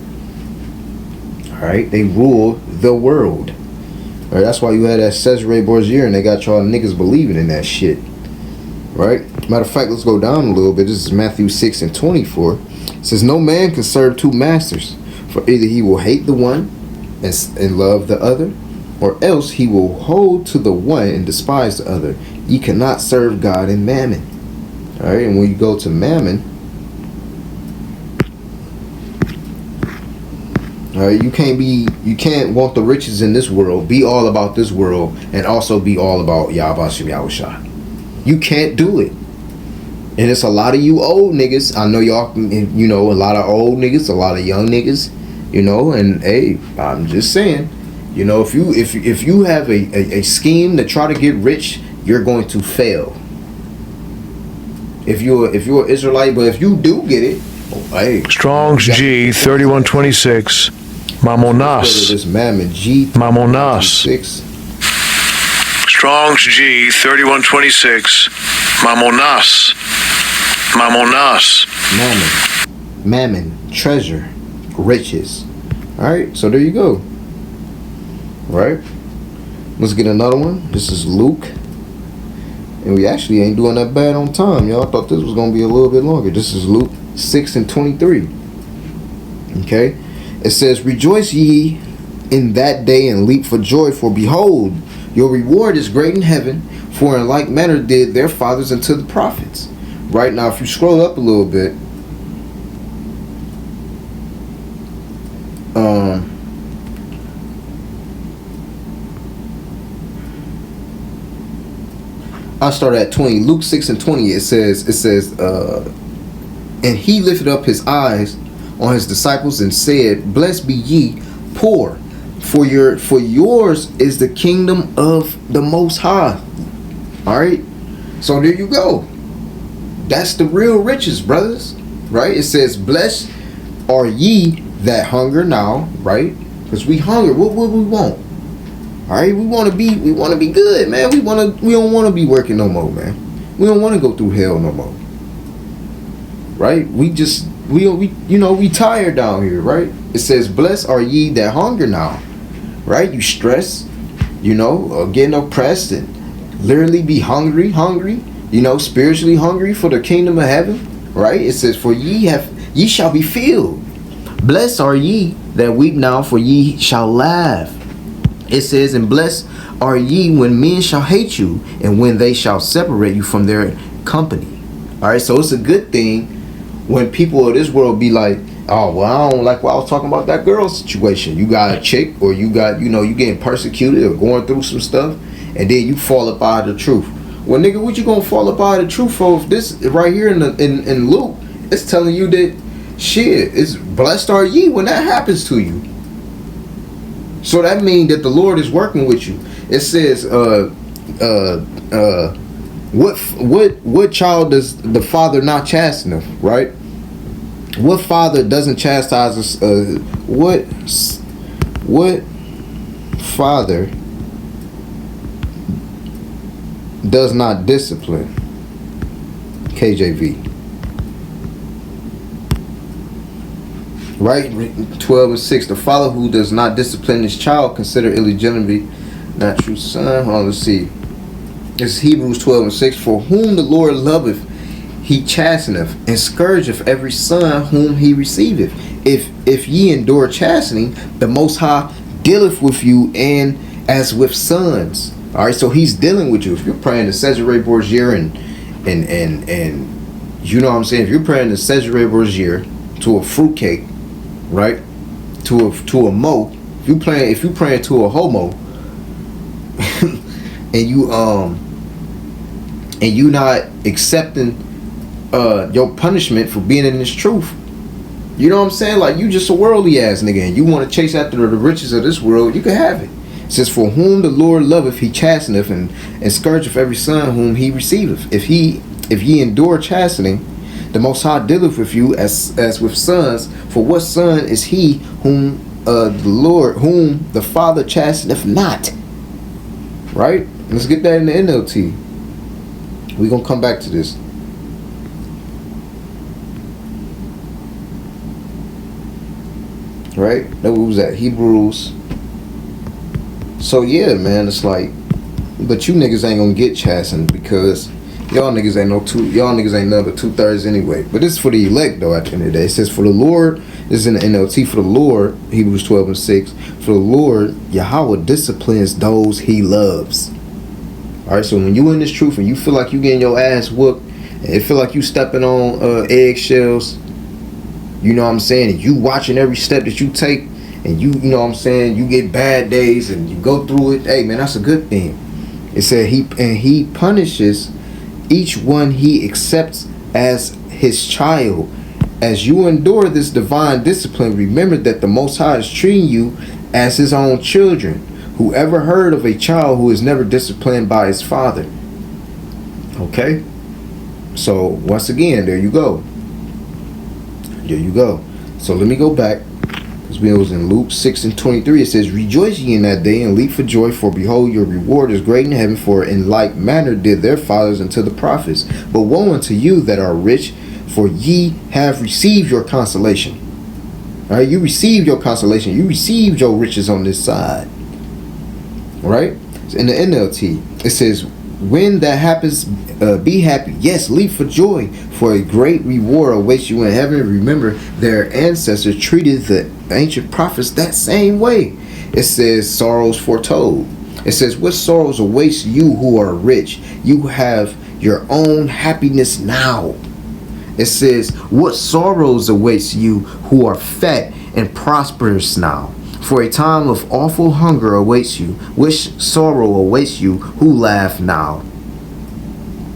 All right, they rule the world. All right, that's why you had that Cesare Borgia, and they got y'all niggas believing in that shit. Right? Matter of fact, let's go down a little bit. This is Matthew 6:24. It says, "No man can serve two masters, for either he will hate the one and love the other, or else he will hold to the one and despise the other. You cannot serve God and mammon." All right, and when you go to mammon, all right, you can't want the riches in this world, be all about this world, and also be all about Yahweh Shem Yahushua. You can't do it. And it's a lot of you old niggas. I know y'all, you know, a lot of old niggas, a lot of young niggas, you know. And hey, I'm just saying, you know, if you have a scheme to try to get rich, you're going to fail. If you're an Israelite, but if you do get it, hey. Strong's G 3126. Mamonas. This Mammon G. Mamonas. Strong's G 3126. Mamonas. Mamonas. Mammon. Treasure. Riches. Alright, so there you go. Right? Let's get another one. This is Luke. And we actually ain't doing that bad on time, y'all. I thought this was going to be a little bit longer. This is Luke 6:23. Okay? It says, rejoice ye in that day and leap for joy, for behold, your reward is great in heaven, for in like manner did their fathers unto the prophets. Right now, if you scroll up a little bit, I'll start at 20. Luke 6:20. It says, and he lifted up his eyes on his disciples and said, blessed be ye poor, for yours is the kingdom of the Most High. All right, so there you go. That's the real riches, brothers. Right? It says, blessed are ye that hunger now. Right? Because we hunger. What we want? All right, we want to be good, man. We don't want to be working no more, man. We don't want to go through hell no more. Right? We tired down here, right? It says, blessed are ye that hunger now. Right? You stress, you know, getting oppressed and literally be hungry, you know, spiritually hungry for the kingdom of heaven. Right? It says, for ye shall be filled. Blessed are ye that weep now, for ye shall laugh. It says, and blessed are ye when men shall hate you, and when they shall separate you from their company. All right, so it's a good thing when people of this world be like, oh, well, I don't like what I was talking about that girl situation. You got a chick, or you got, you know, you getting persecuted or going through some stuff, and then you fall up out of the truth. Well, nigga, what you gonna fall up out of the truth for? If this right here in Luke, it's telling you that shit, it's blessed are ye when that happens to you. So that means that the Lord is working with you. It says, what child does the father not chasten? Right? What father doesn't chastise us? What father does not discipline? KJV. Right, 12:6. The father who does not discipline his child consider illegitimate not true son. Hold on, let's see. It's Hebrews 12:6. For whom the Lord loveth, he chasteneth, and scourgeth every son whom he receiveth. If ye endure chastening, the Most High dealeth with you, and as with sons. All right, so he's dealing with you. If you're praying to Cesare Borgia and you know what I'm saying. If you're praying to Cesare Borgia to a fruitcake, right, to a mo, if you praying to a homo, and you not accepting your punishment for being in this truth, you know what I'm saying? Like, you just a worldly ass nigga, and you want to chase after the riches of this world, you can have it. It says, for whom the Lord loveth, he chasteneth, and scourgeth every son whom he receiveth. If ye endure chastening, the Most High dealeth with you as with sons. For what son is he whom the Father chasteneth not? Right? Let's get that in the NLT. We're gonna come back to this. Right? That was at Hebrews. So yeah, man, it's like, but you niggas ain't gonna get chastened because y'all niggas ain't nothing but 2/3 anyway. But this is for the elect though. At the end of the day, it says, for the Lord, this is in the NLT. For the Lord, Hebrews 12:6. For the Lord, Yahweh disciplines those he loves. All right. So when you in this truth and you feel like you getting your ass whooped, and it feel like you stepping on eggshells, you know what I'm saying, and you watching every step that you take, and you know what I'm saying, you get bad days and you go through it. Hey man, that's a good thing. It said he punishes each one he accepts as his child. As you endure this divine discipline, remember that the Most High is treating you as his own children. Whoever heard of a child who is never disciplined by his father? Okay? So, once again, there you go. There you go. So, let me go back. Because we was in Luke 6:23. It says, rejoice ye in that day and leap for joy, for behold, your reward is great in heaven, for in like manner did their fathers unto the prophets. But woe unto you that are rich, for ye have received your consolation. All right, you received your consolation. You received your riches on this side. All right? In the NLT, it says, when that happens, be happy. Yes, leap for joy, for a great reward awaits you in heaven. Remember, their ancestors treated the ancient prophets that same way. It says, sorrows foretold. It says, what sorrows awaits you who are rich? You have your own happiness now. It says, what sorrows awaits you who are fat and prosperous now? For a time of awful hunger awaits you. Which sorrow awaits you who laugh now?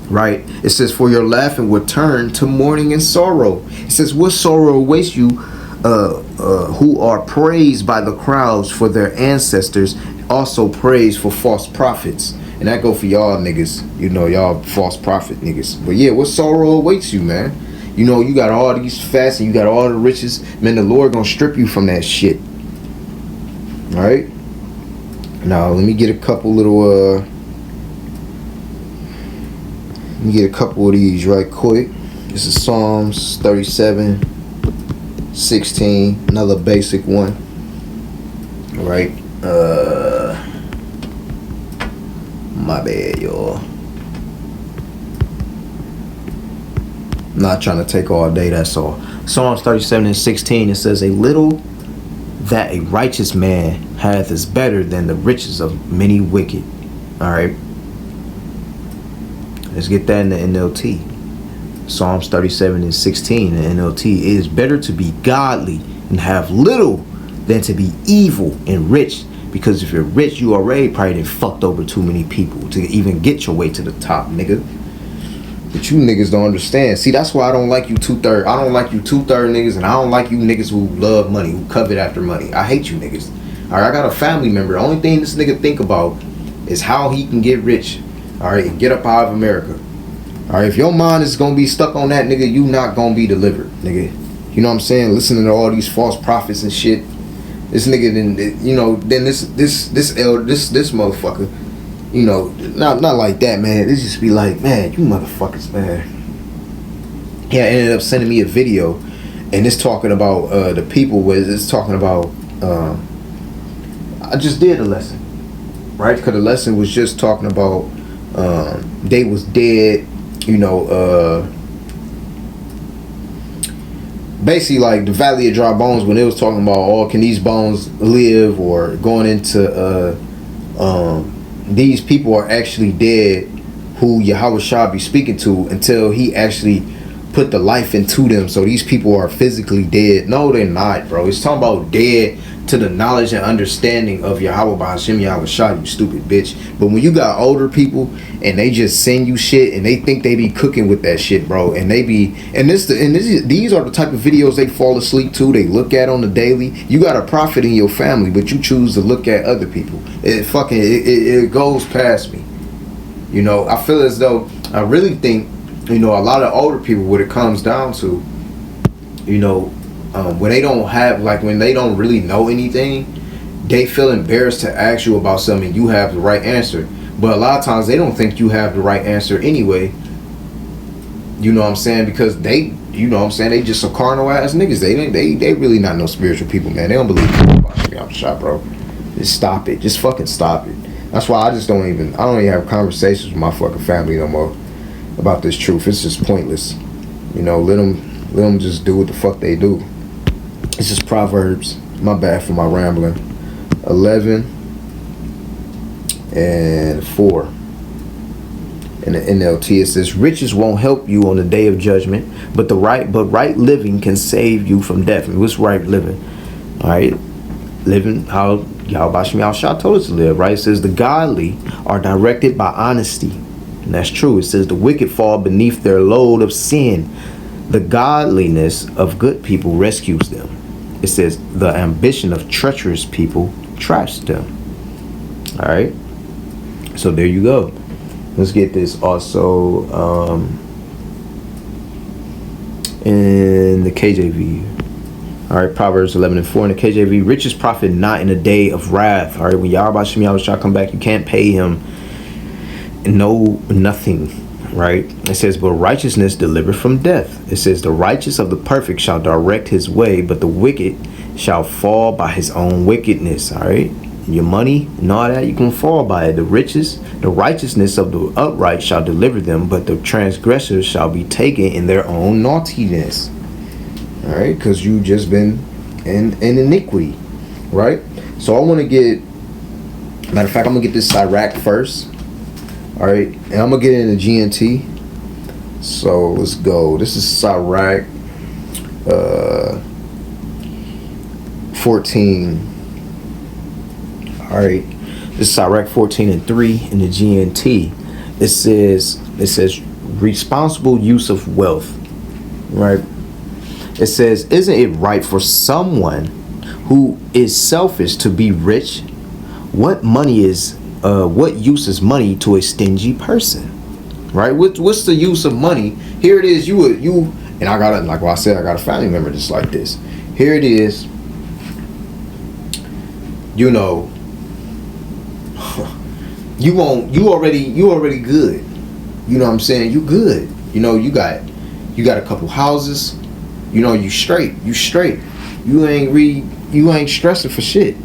Right? It says, for your laughing will turn to mourning and sorrow. It says, what sorrow awaits you who are praised by the crowds for their ancestors, also praised for false prophets. And that go for y'all niggas, you know, y'all false prophet niggas. But yeah, what sorrow awaits you, man? You know, you got all these fasts and you got all the riches. Man, the Lord gonna strip you from that shit. All right. Now let me get a couple little let me get a couple of these right quick. This is Psalms 37:16, another basic one. All right. My bad, y'all. I'm not trying to take all day, that's all. Psalms 37:16, it says, a little that a righteous man hath is better than the riches of many wicked. All right. Let's get that in the NLT. Psalms 37:16 in the NLT. It is better to be godly and have little than to be evil and rich. Because if you're rich, you already probably done fucked over too many people to even get your way to the top, nigga. But you niggas don't understand. See, that's why I don't like you two-third. I don't like you two-third niggas, and I don't like you niggas who love money, who covet after money. I hate you niggas. All right, I got a family member. The only thing this nigga think about is how he can get rich. All right, and get up out of America. All right, if your mind is gonna be stuck on that, nigga, you not gonna be delivered, nigga. You know what I'm saying? Listening to all these false prophets and shit. This nigga, then you know, then this motherfucker. You know, not like that, man. It just be like, man, you motherfuckers, man. Yeah, ended up sending me a video, and it's talking about the people. Where it's talking about. I just did a lesson, right? Because the lesson was just talking about they was dead. You know, basically like the Valley of Dry Bones when it was talking about, oh, can these bones live, or going into these people are actually dead who Yahweh Shah be speaking to until he actually put the life into them. So these people are physically dead. No, they're not, bro. It's talking about dead to the knowledge and understanding of Yahweh B'Hashem Yahweh Shah, you stupid bitch. But when you got older people and they just send you shit and they think they be cooking with that shit, bro, and they be these are the type of videos they fall asleep to, they look at on the daily. You got a prophet in your family, but you choose to look at other people. It goes past me. You know, I feel as though I really think, you know, a lot of older people, what it comes down to, you know, when they don't have, like, when they don't really know anything, they feel embarrassed to ask you about something and you have the right answer. But a lot of times they don't think you have the right answer anyway. You know what I'm saying? Because they, you know what I'm saying, they just some carnal ass niggas. They really not no spiritual people, man. They don't believe I'm shot, bro. Just stop it. Just fucking stop it. That's why I don't even have conversations with my fucking family no more about this truth. It's just pointless. You know, let them just do what the fuck they do. It's just Proverbs. My bad for my rambling. 11:4. In the NLT it says, riches won't help you on the day of judgment, but right living can save you from death. And what's right living? All right, living how Yahweh B'Hashem Yahweh Shah told us to live. Right? It says the godly are directed by honesty. And that's true. It says the wicked fall beneath their load of sin. The godliness of good people rescues them. It says the ambition of treacherous people traps them. All right. So there you go. Let's get this also in the KJV. All right, Proverbs 11:4 in the KJV. Riches profit not in a day of wrath. All right, when Yahweh Shem Yahushua come back, you can't pay him nothing. Right? It says, but righteousness delivered from death. It says, the righteous of the perfect shall direct his way, but the wicked shall fall by his own wickedness. All right? Your money and all that, you can fall by it. The righteousness of the upright shall deliver them, but the transgressors shall be taken in their own naughtiness. All right? Because you just been in iniquity. Right? So I want to get, matter of fact, I'm going to get this Sirach first. All right, and I'm gonna get into GNT. So let's go. This is Sirach 14. All right, this is Sirach 14:3 in the GNT. It says responsible use of wealth. Right. It says, isn't it right for someone who is selfish to be rich? What use is money to a stingy person? Right? What's the use of money? Here it is. You and I got, like I said, I got a family member just like this. Here it is. You know, you already good. You know what I'm saying? You good. You know, you got a couple houses. You know, you straight. You ain't stressing for shit.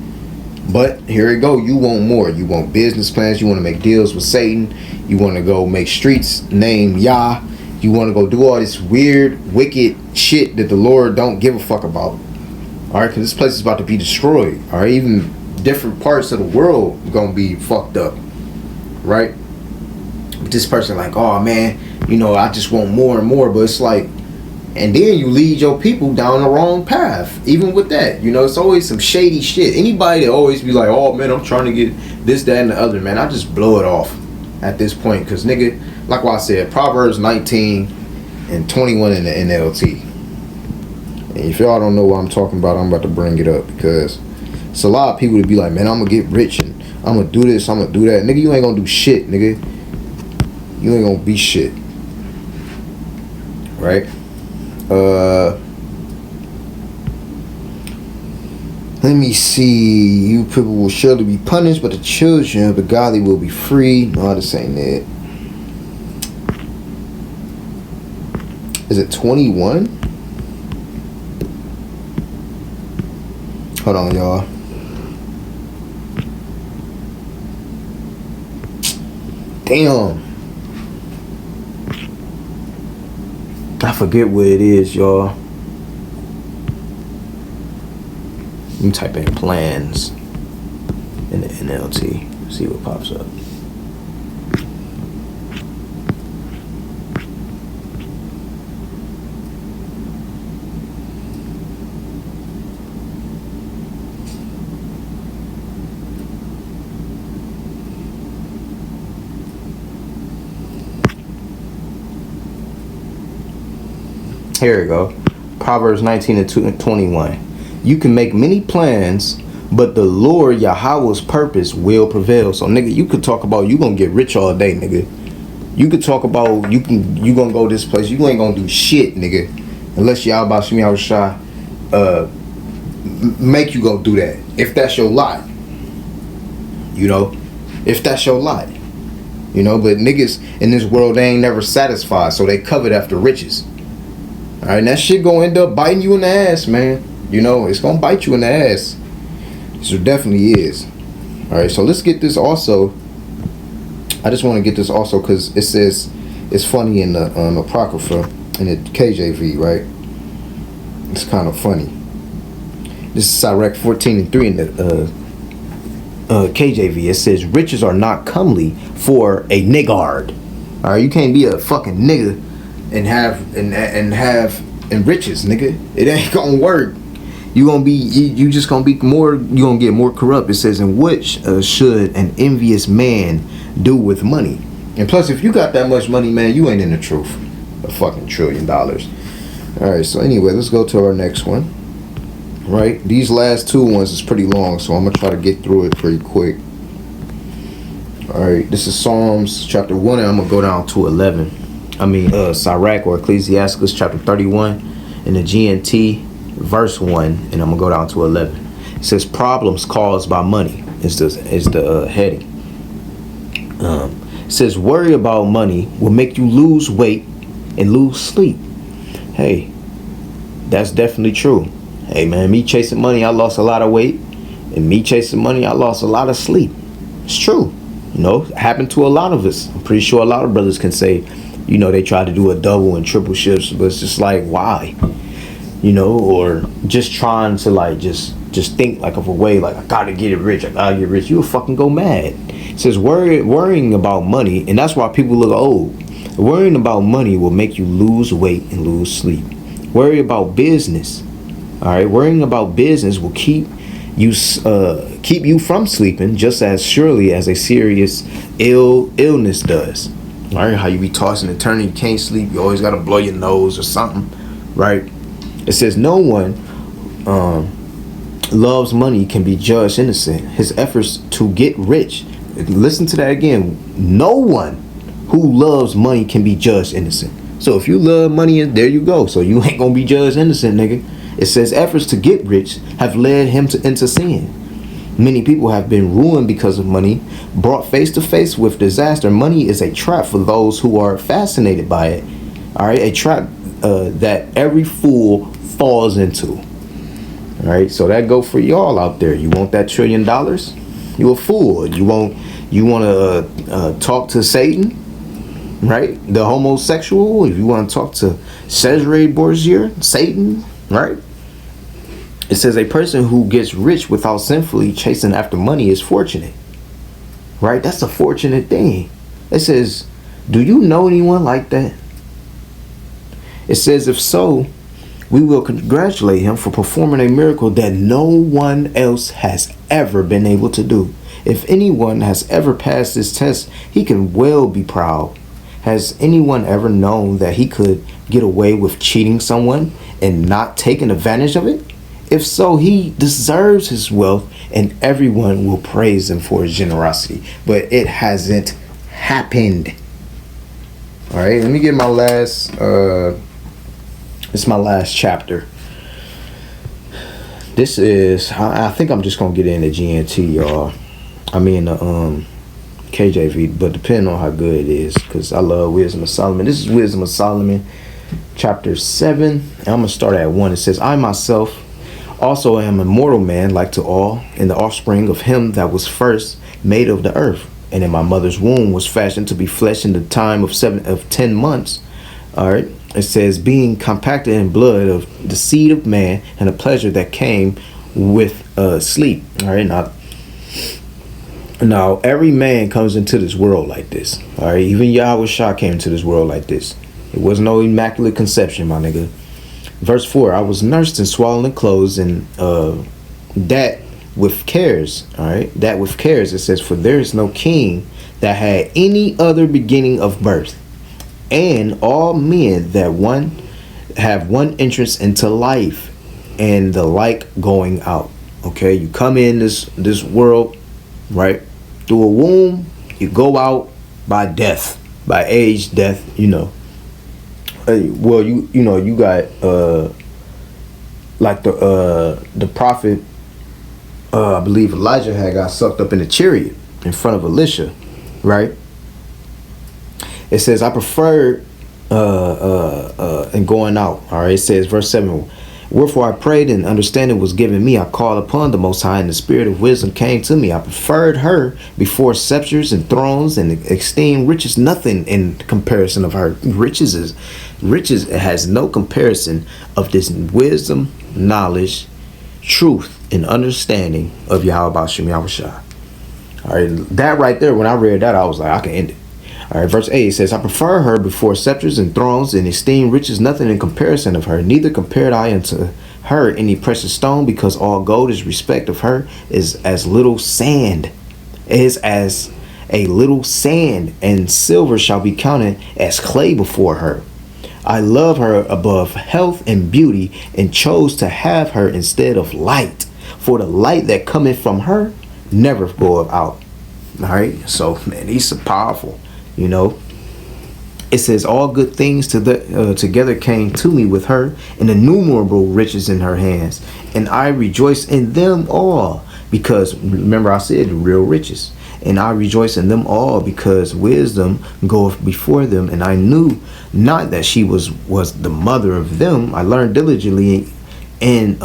But here you go. You want more. You want business plans. You want to make deals with Satan. You want to go make streets name Yah. You want to go do all this weird, wicked shit that the Lord don't give a fuck about. All right, because this place is about to be destroyed. All right, even different parts of the world are gonna be fucked up. Right? But this person like, oh man, you know, I just want more and more. But it's like, and then you lead your people down the wrong path. Even with that, you know, it's always some shady shit. Anybody that always be like, oh man, I'm trying to get this, that, and the other, man, I just blow it off at this point. Because nigga, like what I said, Proverbs 19:21 in the NLT. And if y'all don't know what I'm talking about, I'm about to bring it up. Because it's a lot of people to be like, man, I'm going to get rich and I'm going to do this, I'm going to do that. Nigga, you ain't going to do shit, nigga. You ain't going to be shit. Right? Let me see. You people will surely be punished, but the children of the godly will be free. No, this ain't it. Is it 21? Hold on, y'all. Damn. I forget what it is, y'all. Let me type in plans in the NLT. See what pops up. Here we go. Proverbs 19:21. You can make many plans, but the Lord Yahweh's purpose will prevail. So nigga, you could talk about you gonna get rich all day, nigga. You could talk about you gonna go this place. You ain't gonna do shit, nigga, unless Yahweh Shem Yahushua make you go do that. If that's your lot, you know, if that's your lot, you know. But niggas in this world, they ain't never satisfied, so they covet after riches. All right, and that shit gonna end up biting you in the ass, man. You know, it's gonna bite you in the ass. So it definitely is. All right, so let's get this also. I just want to get this also because it says it's funny in the Apocrypha in the KJV, right? It's kind of funny. This is Sirach 14:3 in the KJV. It says riches are not comely for a niggard. All right, you can't be a fucking nigga and have riches, nigga. It ain't gonna work. You just gonna be more. You gonna get more corrupt. It says, "And what should an envious man do with money?" And plus, if you got that much money, man, you ain't in the truth. A fucking $1 trillion. All right, so anyway, let's go to our next one. Right, these last two ones is pretty long, so I'm gonna try to get through it pretty quick. All right, this is Psalms chapter 1, and I'm gonna go down to 11. Sirach or Ecclesiasticus chapter 31 in the GNT verse 1, and I'm gonna go down to 11. It says problems caused by money is the heading. It says worry about money will make you lose weight and lose sleep. Hey, that's definitely true. Hey man, me chasing money, I lost a lot of weight, and me chasing money, I lost a lot of sleep. It's true. You know, it happened to a lot of us. I'm pretty sure a lot of brothers can say, you know, they try to do a double and triple shifts, but it's just like, why? You know, or just trying to like just think like of a way like I gotta get rich. You'll fucking go mad. It says worrying about money, and that's why people look old. Worrying about money will make you lose weight and lose sleep. Worry about business. All right, worrying about business will keep you from sleeping just as surely as a serious illness does. All right, how you be tossing and turning, you can't sleep, you always got to blow your nose or something, right? It says no one loves money can be judged innocent. His efforts to get rich. Listen to that again. No one who loves money can be judged innocent. So if you love money, there you go. So you ain't gonna be judged innocent, nigga. It says efforts to get rich have led him into sin. Many people have been ruined because of money, brought face to face with disaster. Money is a trap for those who are fascinated by it. All right, a trap that every fool falls into. All right, so that go for y'all out there. You want that $1 trillion? You a fool. You want to talk to Satan, right? The homosexual. If you want to talk to Cesare Borgia, Satan, right? It says a person who gets rich without sinfully chasing after money is fortunate. Right? That's a fortunate thing. It says, do you know anyone like that? It says, if so, we will congratulate him for performing a miracle that no one else has ever been able to do. If anyone has ever passed this test, he can well be proud. Has anyone ever known that he could get away with cheating someone and not taking advantage of it? If so, he deserves his wealth and everyone will praise him for his generosity. But it hasn't happened. All right, let me get my last, it's my last chapter. This is, I think I'm just going to get into GNT, y'all. I mean, the KJV, but depending on how good it is, because I love Wisdom of Solomon. This is Wisdom of Solomon, chapter 7, and I'm going to start at 1. It says, I myself also am a mortal man like to all, and the offspring of him that was first made of the earth, and in my mother's womb was fashioned to be flesh in the time of 10 months. All right, it says, being compacted in blood of the seed of man, and a pleasure that came with sleep. All right, now every man comes into this world like this. All right, even Yahweh Shah came into this world like this. It was no immaculate conception, my nigga. Verse 4, I was nursed and swallowed in clothes, and that with cares. All right, that with cares. It says, for there is no king that had any other beginning of birth, and all men that have one entrance into life, and the like going out. Okay, you come in this world, right, through a womb, you go out by death, by age, death, you know. Well, you know, you got like the prophet, I believe Elijah had got sucked up in a chariot in front of Elisha, right? It says, I prefer and going out. All right, it says verse 7, wherefore I prayed and understanding was given me. I called upon the Most High, and the spirit of wisdom came to me. I preferred her before scepters and thrones, and esteemed riches nothing in comparison of her. Riches has no comparison of this wisdom, knowledge, truth, and understanding of Yahweh Bashim Yahushua. All right, that right there, when I read that, I was like, I can end it. All right, verse 8 says, I prefer her before scepters and thrones, and esteem riches nothing in comparison of her. Neither compared I unto her any precious stone, because all gold is respect of her is as little sand, is as a little sand, and silver shall be counted as clay before her. I love her above health and beauty, and chose to have her instead of light. For the light that cometh from her never goeth out. All right. So, man, these are powerful. You know, it says all good things together came to me with her, and innumerable riches in her hands, and I rejoice in them all, because remember I said the real riches. And I rejoice in them all, because wisdom goeth before them, and I knew not that she was the mother of them. I learned diligently and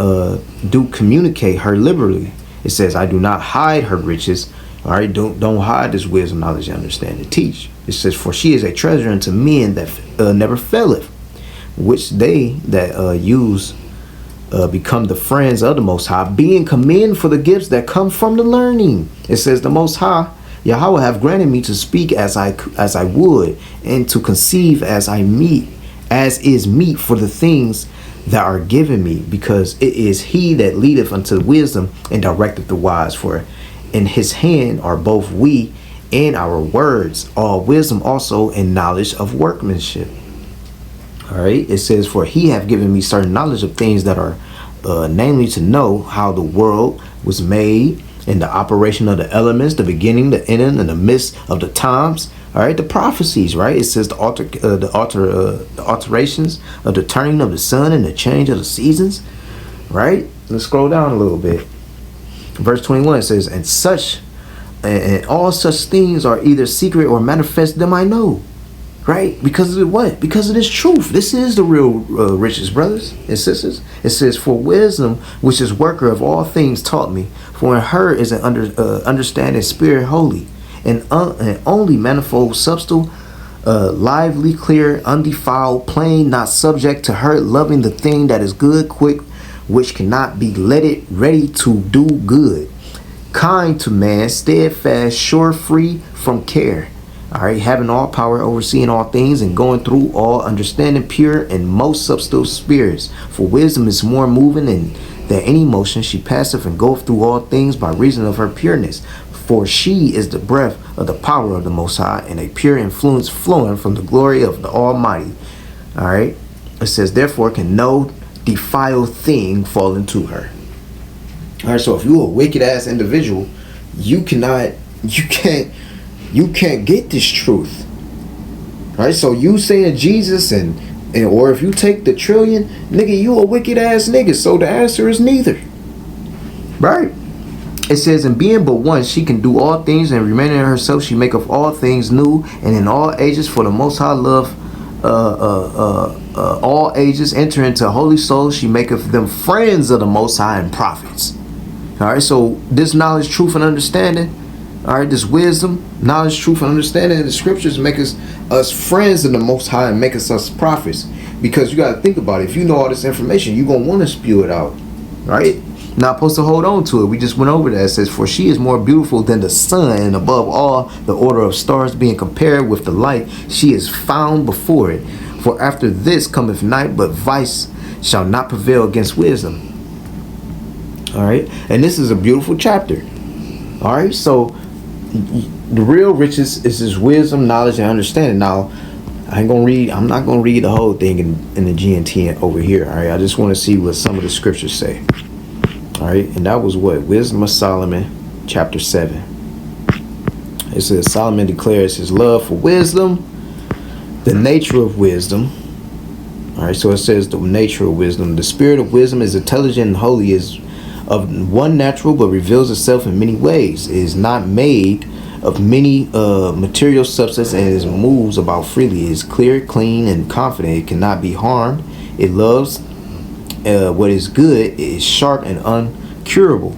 do communicate her liberally. It says, I do not hide her riches. All right, don't hide this wisdom, knowledge, and understanding. Teach. It says, for she is a treasure unto men that never faileth, which they that use become the friends of the Most High, being commended for the gifts that come from the learning. It says, the Most High Yahweh have granted me to speak as I would, and to conceive as is meet for the things that are given me, because it is he that leadeth unto wisdom and directeth the wise. For in his hand are both we and our words, all wisdom also and knowledge of workmanship. All right. It says, for he have given me certain knowledge of things that are namely to know how the world was made, and the operation of the elements, the beginning, the ending, and the midst of the times. All right, the prophecies, right? It says the alterations of the turning of the sun and the change of the seasons, right? Let's scroll down a little bit. Verse 21 says, and all such things are either secret or manifest, them I know. Right? Because of what? Because of this truth. This is the real riches, brothers and sisters. It says, for wisdom, which is worker of all things, taught me. For in her is an understanding spirit holy, and only manifold, subtle, lively, clear, undefiled, plain, not subject to hurt, loving the thing that is good, quick, which cannot be let it, ready to do good, kind to man, steadfast, sure, free from care. All right, having all power, overseeing all things, and going through all understanding, pure and most subtle spirits. For wisdom is more moving than any motion. She passeth and goeth through all things by reason of her pureness. For she is the breath of the power of the Most High, and a pure influence flowing from the glory of the Almighty. All right, it says, therefore can no defiled thing fall into her. All right, so if you're a wicked ass individual, you can't get this truth. All right, so you saying Jesus and or if you take the trillion, nigga, you a wicked ass nigga. So the answer is neither. Right? It says, in being but one, she can do all things, and remaining in herself, she maketh all things new, and in all ages, for the Most High love all ages, enter into holy souls, she maketh them friends of the Most High and prophets. All right, so this knowledge, truth, and understanding, all right, this wisdom, knowledge, truth, and understanding in the scriptures make us friends of the Most High and make us prophets. Because you got to think about it. If you know all this information, you're going to want to spew it out, right? Not supposed to hold on to it. We just went over that. It says, for she is more beautiful than the sun, and above all the order of stars being compared with the light, she is found before it. For after this cometh night, but vice shall not prevail against wisdom. All right, and this is a beautiful chapter. All right, so the real riches is this wisdom, knowledge, and understanding. Now, I'm not gonna read the whole thing in the GNT over here. All right, I just want to see what some of the scriptures say. All right, and that was what? Wisdom of Solomon, chapter 7. It says, Solomon declares his love for wisdom, the nature of wisdom. All right, so it says the nature of wisdom. The spirit of wisdom is intelligent and holy, is of one natural, but reveals itself in many ways. It is not made of many material substance, and it moves about freely. It is clear, clean, and confident. It cannot be harmed. It loves what is good. It is sharp and unconquerable.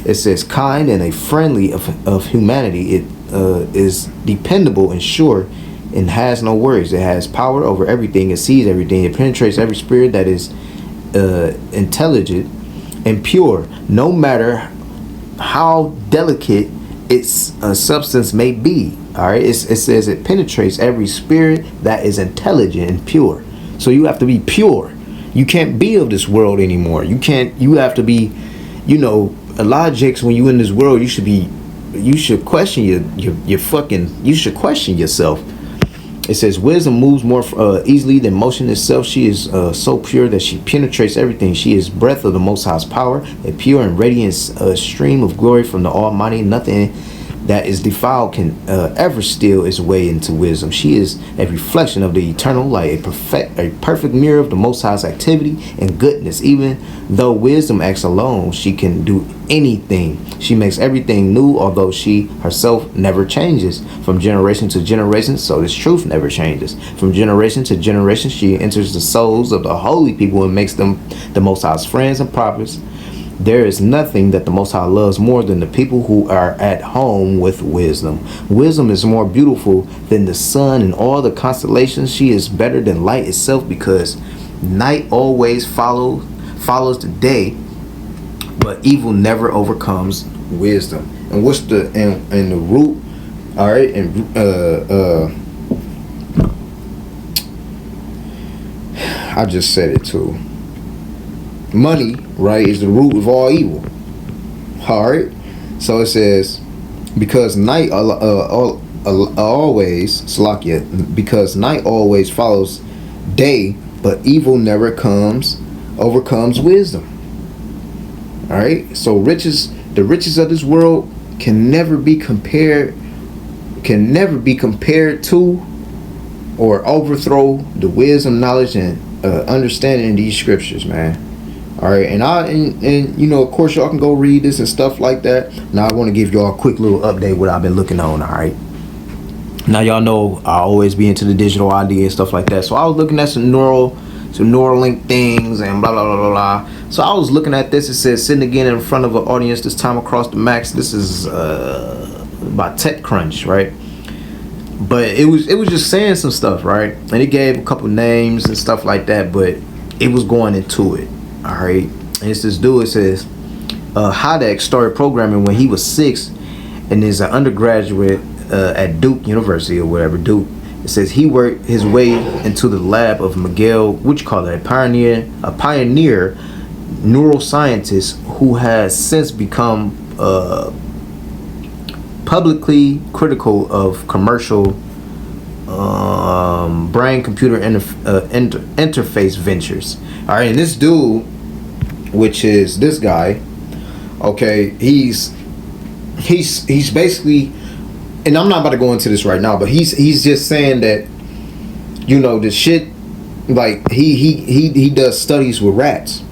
It says kind and a friendly of humanity. It is dependable and sure, and has no worries. It has power over everything. It sees everything. It penetrates every spirit that is intelligent and pure, no matter how delicate its substance may be. All right, it says it penetrates every spirit that is intelligent and pure. So you have to be pure. You can't be of this world anymore. You have to be, a lot of jakes, when you in this world, you should be question your fucking. You should question yourself. It says wisdom moves more easily than motion itself. She is so pure that she penetrates everything. She is breath of the Most High's power, a pure and radiant stream of glory from the Almighty. Nothing that is defiled can ever steal its way into wisdom. She is a reflection of the eternal light, a perfect mirror of the Most High's activity and goodness. Even though wisdom acts alone, she can do anything. She makes everything new, although she herself never changes. From generation to generation, so this truth never changes. From generation to generation, she enters the souls of the holy people and makes them the Most High's friends and prophets. There is nothing that the Most High loves more than the people who are at home with wisdom. Wisdom is more beautiful than the sun and all the constellations. She is better than light itself, because night always follows the day, but evil never overcomes wisdom. And what's the and the root? All right, and I just said it too. Money, right, is the root of all evil. All right, so it says, because night always, Salakia, because night always follows day, but evil never overcomes wisdom. All right, so the riches of this world can never be compared to or overthrow the wisdom, knowledge, and understanding in these scriptures, man. All right, and you know, of course, y'all can go read this and stuff like that. Now, I want to give y'all a quick little update what I've been looking on. All right, now y'all know I always be into the digital ID and stuff like that. So I was looking at some Neuralink things and blah blah blah blah blah. So I was looking at this. It says sitting again in front of an audience, this time across the max. This is by TechCrunch, right? But it was just saying some stuff, right? And it gave a couple names and stuff like that, but it was going into it. All right, and it's this dude. It says Hadek started programming when he was 6 and is an undergraduate at Duke University or whatever, Duke. It says he worked his way into the lab of Miguel, what you call it, a pioneer neuroscientist who has since become publicly critical of commercial brain-computer interface ventures. All right, and this dude, which is this guy, okay, he's basically, and I'm not about to go into this right now, but he's just saying that, you know, the shit, like he does studies with rats.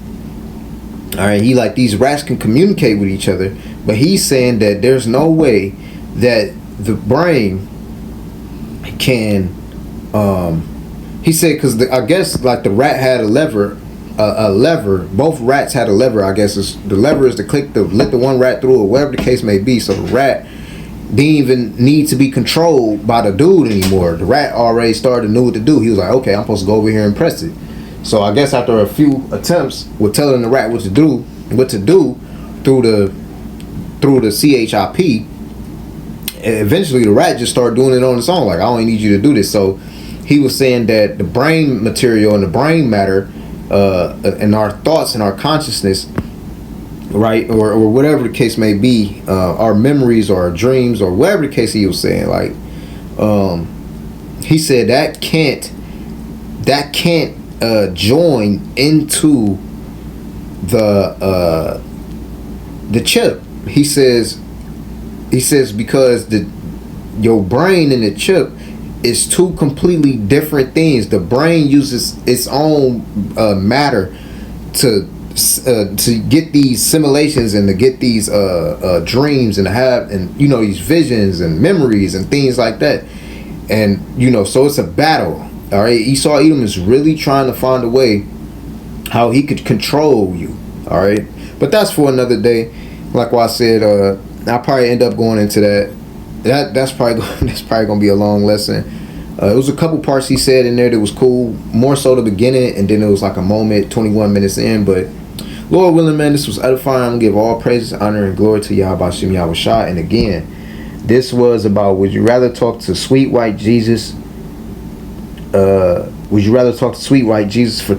All right, he like these rats can communicate with each other, but he's saying that there's no way that the brain can he said, because I guess like the rat had a lever, both rats had a lever. I guess the lever is to click to let the one rat through, or whatever the case may be. So the rat didn't even need to be controlled by the dude anymore. The rat already started to know what to do. He was like, okay, I'm supposed to go over here and press it. So I guess after a few attempts with telling the rat what to do through the CHIP, eventually the rat just started doing it on its own. Like, I only need you to do this. So he was saying that the brain material and the brain matter and our thoughts and our consciousness, right, or whatever the case may be, our memories or our dreams or whatever the case he was saying, like, he said that can't join into the chip. He says because your brain and the chip is two completely different things. The brain uses its own matter to get these simulations and to get these dreams and to have, and you know, these visions and memories and things like that. And you know, so it's a battle. All right, Esau Edom is really trying to find a way how he could control you. All right, but that's for another day. Like what I said, I'll probably end up going into that. That's probably gonna be a long lesson. It was a couple parts he said in there that was cool, more so the beginning, and then it was like a moment 21 minutes in. But Lord willing, man, this was edifying. I'm gonna give all praises, honor, and glory to Yahweh Hashem Yahweh Shah. And again, this was about, would you rather talk to sweet white Jesus? Would you rather talk to sweet white Jesus for